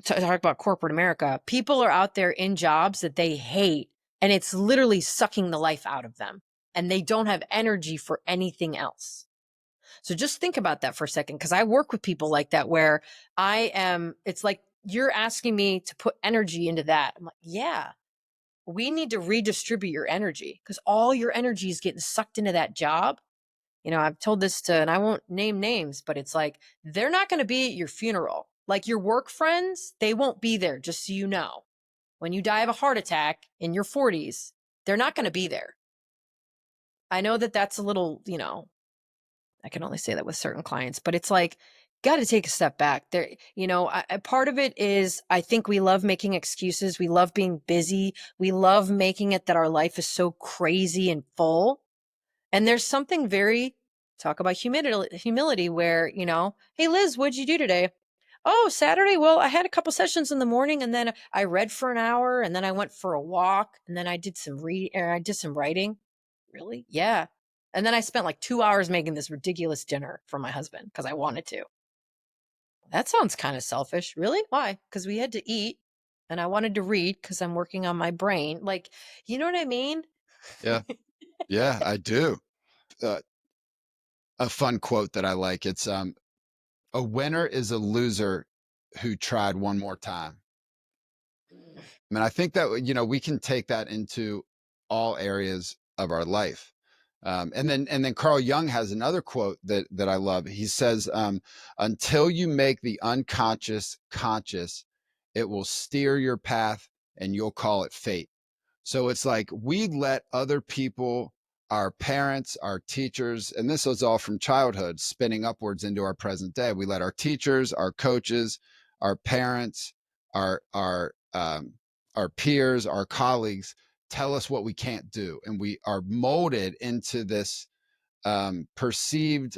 talk about corporate America, people are out there in jobs that they hate and it's literally sucking the life out of them and they don't have energy for anything else. So just think about that for a second, because I work with people like that where it's like you're asking me to put energy into that. I'm like, yeah, we need to redistribute your energy because all your energy is getting sucked into that job. I've told this and I won't name names, but it's like, they're not going to be at your funeral. Like your work friends, they won't be there, just so you know. When you die of a heart attack in your 40s, they're not going to be there. I know that that's a little, I can only say that with certain clients, but it's like, got to take a step back there. Part of it is I think we love making excuses. We love being busy. We love making it that our life is so crazy and full. And there's something very talk about humility where, hey, Liz, what'd you do today? Oh, Saturday. Well, I had a couple sessions in the morning and then I read for an hour and then I went for a walk and then I did some writing. Really? Yeah. And then I spent like 2 hours making this ridiculous dinner for my husband because I wanted to. That sounds kind of selfish. Really? Why? Because we had to eat and I wanted to read because I'm working on my brain. Like, you know what I mean?
Yeah. Yeah, I do. Uh, a fun quote that I like. It's a winner is a loser who tried one more time. I mean, I think that we can take that into all areas of our life. And then Carl Jung has another quote that I love. He says, "Until you make the unconscious conscious, it will steer your path, and you'll call it fate." So it's like we let other people, our parents, our teachers, and this was all from childhood spinning upwards into our present day. We let our teachers, our coaches, our parents, our peers, our colleagues tell us what we can't do, and we are molded into this perceived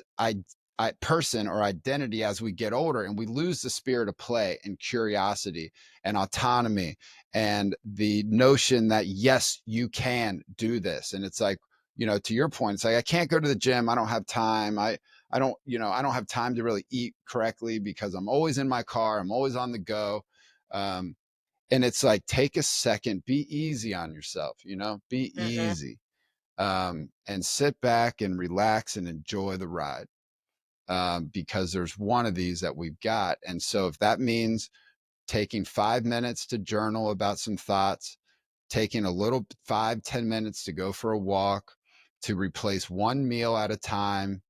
person or identity as we get older, and we lose the spirit of play and curiosity and autonomy and the notion that yes, you can do this. And it's like, to your point, it's like, I can't go to the gym, I don't have time, I don't have time to really eat correctly because I'm always in my car, I'm always on the go. um, and it's like, take a second, be easy on yourself, be
Hmm.
easy, and sit back and relax and enjoy the ride, because there's one of these that we've got. And so if that means taking 5 minutes to journal about some thoughts, taking a little 5-10 minutes to go for a walk, to replace one meal at a time,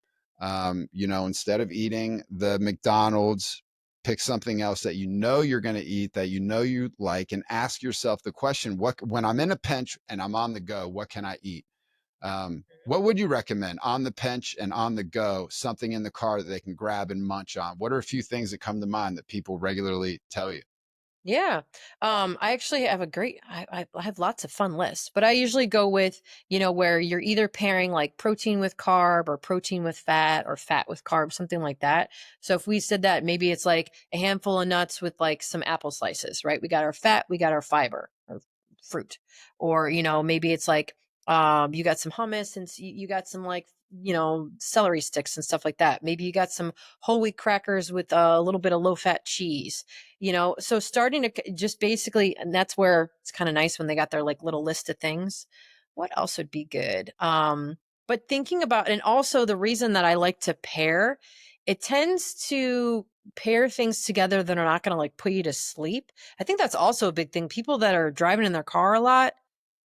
instead of eating the McDonald's, pick something else that you're going to eat, that you like, and ask yourself the question, what, when I'm in a pinch and I'm on the go, what can I eat? What would you recommend on the pinch and on the go, something in the car that they can grab and munch on? What are a few things that come to mind that people regularly tell you?
Yeah. I actually have I have lots of fun lists, but I usually go with, where you're either pairing like protein with carb or protein with fat or fat with carb, something like that. So if we said that, maybe it's like a handful of nuts with like some apple slices, right? We got our fat, we got our fiber or fruit. Or, maybe it's like, you got some hummus and you got some like, celery sticks and stuff like that. Maybe you got some whole wheat crackers with a little bit of low fat cheese, so starting to just basically, and that's where it's kind of nice when they got their like little list of things. What else would be good? But thinking about, and also the reason that I like to pair, it tends to pair things together that are not going to like put you to sleep. I think that's also a big thing. People that are driving in their car a lot,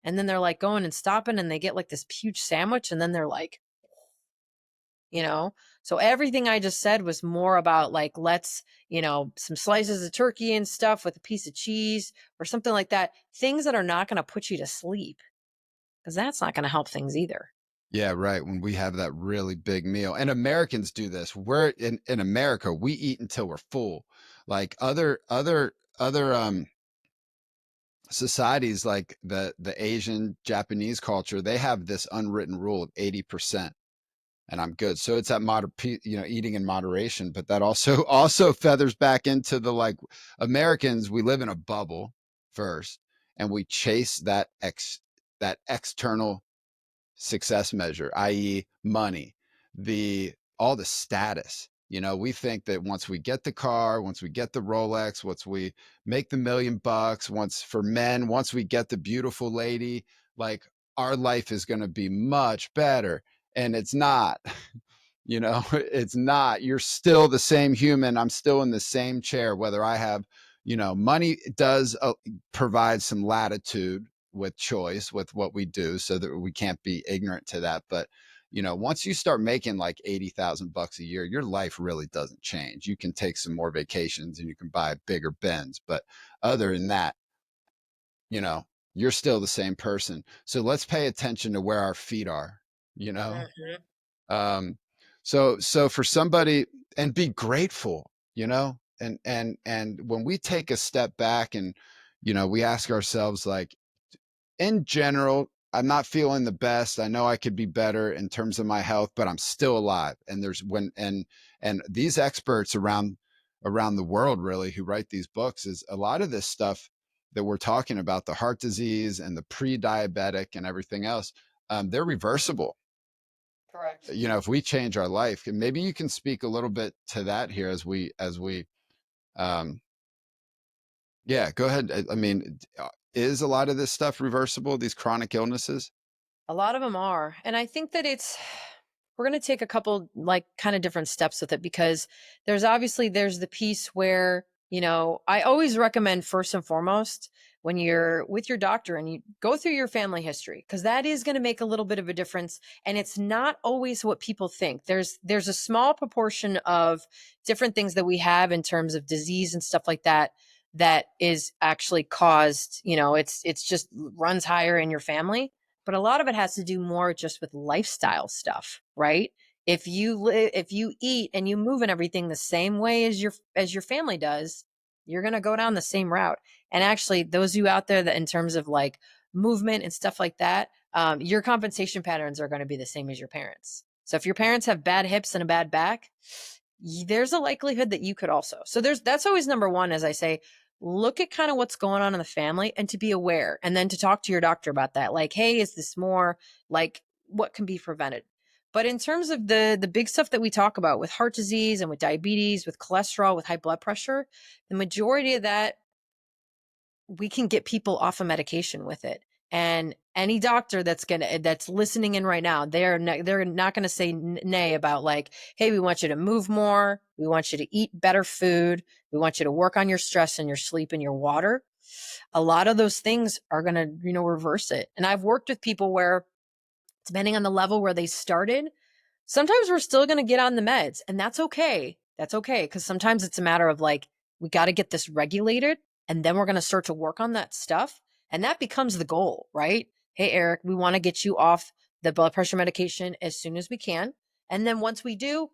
and then they're like going and stopping and they get like this huge sandwich, and then they're like, you know so everything I just said was more about like, let's, some slices of turkey and stuff with a piece of cheese or something like that, things that are not going to put you to sleep, because that's not going to help things either.
Yeah, right. When we have that really big meal, and Americans do this. We're in America, we eat until we're full. Like other societies, like the Asian Japanese culture, they have this unwritten rule of 80%, and I'm good. So it's that eating in moderation, but that also also feathers back into the, like, Americans, we live in a bubble first, and we chase that external success measure, i.e., money, the all the status. We think that once we get the car, once we get the Rolex, once we make the $1 million, for men, once we get the beautiful lady, like, our life is going to be much better. And it's not. It's not. You're still the same human. I'm still in the same chair, whether I have, money does provide some latitude with choice with what we do, so that we can't be ignorant to that. But, once you start making like 80,000 bucks a year, your life really doesn't change. You can take some more vacations and you can buy bigger Benz. But other than that, you know, you're still the same person. So let's pay attention to where our feet are, you know?
Mhm.
Um, so for somebody, and be grateful, and when we take a step back and, we ask ourselves, like, in general, I'm not feeling the best. I know I could be better in terms of my health, but I'm still alive. And there's when and these experts around the world, really, who write these books, is a lot of this stuff that we're talking about, the heart disease and the pre-diabetic and everything else, they're reversible.
Correct.
If we change our life. And maybe you can speak a little bit to that here as we um yeah, go ahead. I mean, is a lot of this stuff reversible, these chronic illnesses?
A lot of them are. And I think that we're going to take a couple like kind of different steps with it, because there's the piece where, I always recommend first and foremost, when you're with your doctor and you go through your family history, because that is going to make a little bit of a difference. And it's not always what people think. There's a small proportion of different things that we have in terms of disease and stuff like that that is actually caused, it's just runs higher in your family. But a lot of it has to do more just with lifestyle stuff, right? If you eat and you move and everything the same way as your family does, you're going to go down the same route. And actually, those of you out there that in terms of like movement and stuff like that, your compensation patterns are going to be the same as your parents. So if your parents have bad hips and a bad back, there's a likelihood that you could also. So that's always number one, as I say, look at kind of what's going on in the family and to be aware, and then to talk to your doctor about that. Like, hey, is this more like what can be prevented? But in terms of the big stuff that we talk about with heart disease and with diabetes, with cholesterol, with high blood pressure, the majority of that, we can get people off of medication with it. And any doctor that's listening in right now, they're not going to say nay about like, hey, we want you to move more, we want you to eat better food, we want you to work on your stress and your sleep and your water. A lot of those things are going to, reverse it. And I've worked with people where, depending on the level where they started, sometimes we're still going to get on the meds, and that's okay. That's okay. Cause sometimes it's a matter of like, we got to get this regulated, and then we're going to start to work on that stuff. And that becomes the goal, right? Hey, Eric, we want to get you off the blood pressure medication as soon as we can. And then once we do,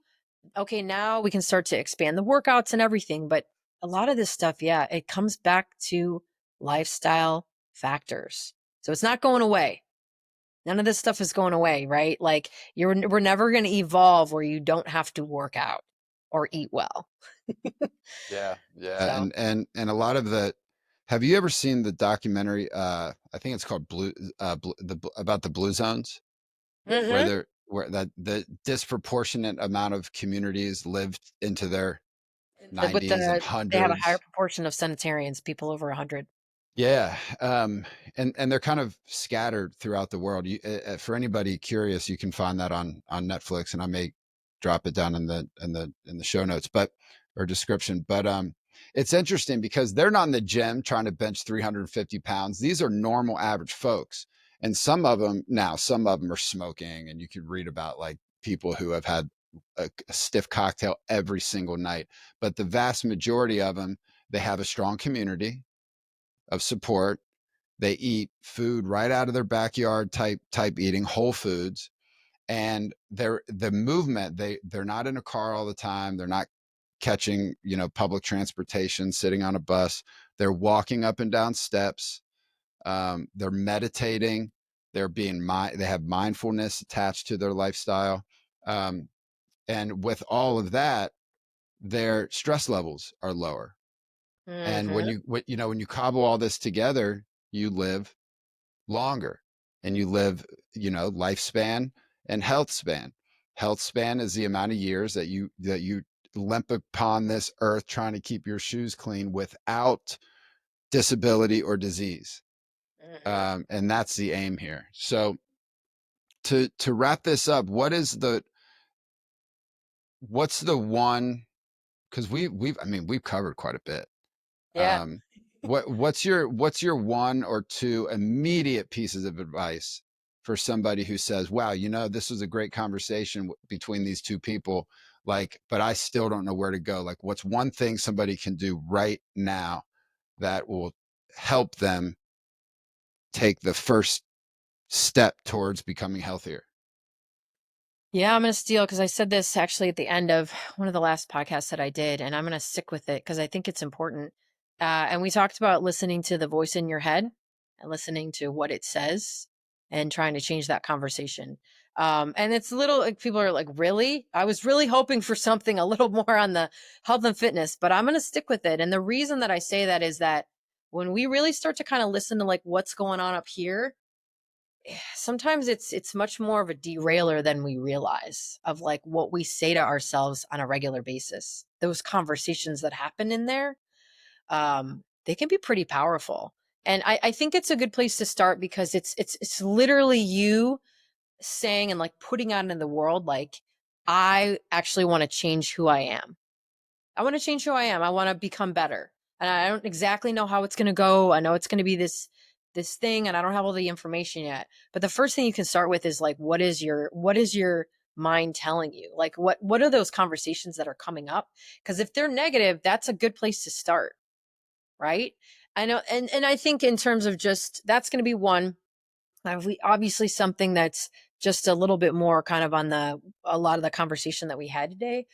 okay, now we can start to expand the workouts and everything. But a lot of this stuff, yeah, it comes back to lifestyle factors. So it's not going away. None of this stuff is going away, right? Like we're never going to evolve where you don't have to work out or eat well.
Yeah, yeah,
So,
and a lot of the. Have you ever seen the documentary? I think it's called about the blue zones, where
hmm
where that the disproportionate amount of communities lived into their nineties and
they have a higher
hundreds.
proportion of sanitarians, people over 100.
Yeah, and they're kind of scattered throughout the world. For anybody curious, you can find that on Netflix, and I may drop it down in the show notes, but or description. But it's interesting because they're not in the gym trying to bench 350 pounds. These are normal, average folks, and some of them are smoking, and you could read about like people who have had a stiff cocktail every single night. But the vast majority of them, they have a strong community of support. They eat food right out of their backyard, type eating, whole foods. And the movement, they're not in a car all the time. They're not catching, public transportation, sitting on a bus. They're walking up and down steps. They're meditating. They have mindfulness attached to their lifestyle. Um, and with all of that, their stress levels are lower. And
hmm
when you cobble all this together, you live longer, and you live, lifespan and health span. Health span is the amount of years that you limp upon this earth trying to keep your shoes clean without disability or disease.
hmm
And that's the aim here. So to wrap this up, what's the one, because we've covered quite a bit.
Yeah.
Um, what's your one or two immediate pieces of advice for somebody who says, "Wow, this was a great conversation between these two people, like, but I still don't know where to go." Like, what's one thing somebody can do right now that will help them take the first step towards becoming healthier?
Yeah, I'm going to steal because I said this actually at the end of one of the last podcasts that I did, and I'm going to stick with it because I think it's important. And we talked about listening to the voice in your head and listening to what it says and trying to change that conversation. And it's a little like people are like, really? I was really hoping for something a little more on the health and fitness, but I'm going to stick with it. And the reason that I say that is that when we really start to kind of listen to like what's going on up here, sometimes it's much more of a derailer than we realize of like what we say to ourselves on a regular basis. Those conversations that happen in there, they can be pretty powerful. And I think it's a good place to start because it's literally you saying and like putting out in the world like, I actually want to change who I am. I want to change who I am. I want to become better. And I don't exactly know how it's going to go. I know it's going to be this thing and I don't have all the information yet. But the first thing you can start with is like what is your mind telling you? Like what are those conversations that are coming up? Cuz if they're negative, that's a good place to start. right? I know, and I think in terms of just that's going to be one. We obviously something that's just a little bit more kind of on the a lot of the conversation that we had today.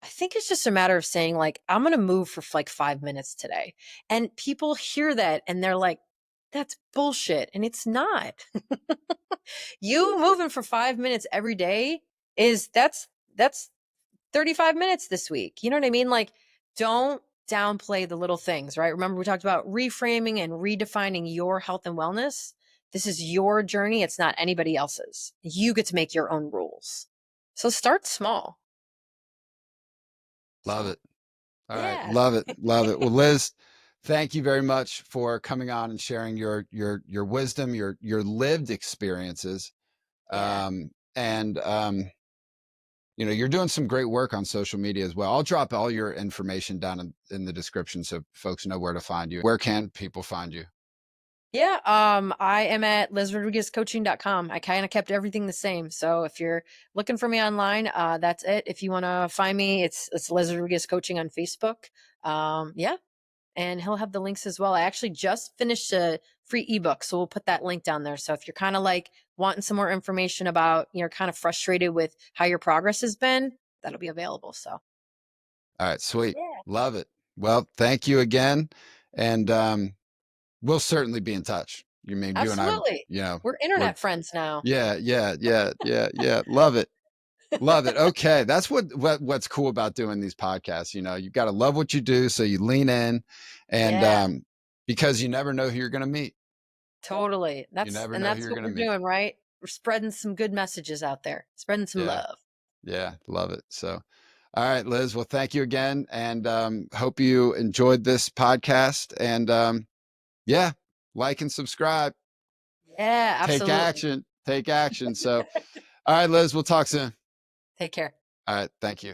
I think it's just a matter of saying like I'm going to move for like 5 minutes today, and people hear that and they're like, "That's bullshit," and it's not. You moving for 5 minutes every day is that's 35 minutes this week. You know what I mean? Like, don't downplay the little things, right? Remember, we talked about reframing and redefining your health and wellness. This is your journey. It's not anybody else's. You get to make your own rules. So start small.
Love
So,
it. All right.
yeah.
Love it. Love it. Well, Liz, thank you very much for coming on and sharing your wisdom, your lived experiences.
Yeah.
And you're doing some great work on social media as well. I'll drop all your information down in the description so folks know where to find you. Where can people find you?
Yeah. I am at lizrodriguezcoaching.com. I kind of kept everything the same. So if you're looking for me online, that's it. If you want to find me, it's Liz Rodriguez Coaching on Facebook. Yeah. And he'll have the links as well. I actually just finished a free ebook, so we'll put that link down there. So if you're kind of like wanting some more information about, you're kind of frustrated with how your progress has been, that'll be available. So,
All right. Sweet.
yeah,
Love it. Well, thank you again. And we'll certainly be in touch. You and I,
absolutely. We're
we're,
internet friends now.
yeah, yeah, yeah, yeah, yeah. Love it. Love it. Okay. That's what's cool about doing these podcasts. You got to love what you do. So you lean in and,
Yeah,
because you never know who you're going to meet.
totally.
You never know who
That's
you're
what
going to
we're
meet.
doing, right? We're spreading some good messages out there, spreading some
Yeah.
love.
Yeah. Love it. So, all right, Liz. Well, thank you again. And, hope you enjoyed this podcast and, yeah, like and subscribe,
Yeah,
take
absolutely.
action, take action. So, all right, Liz, we'll talk soon.
Take care.
All right. Thank you.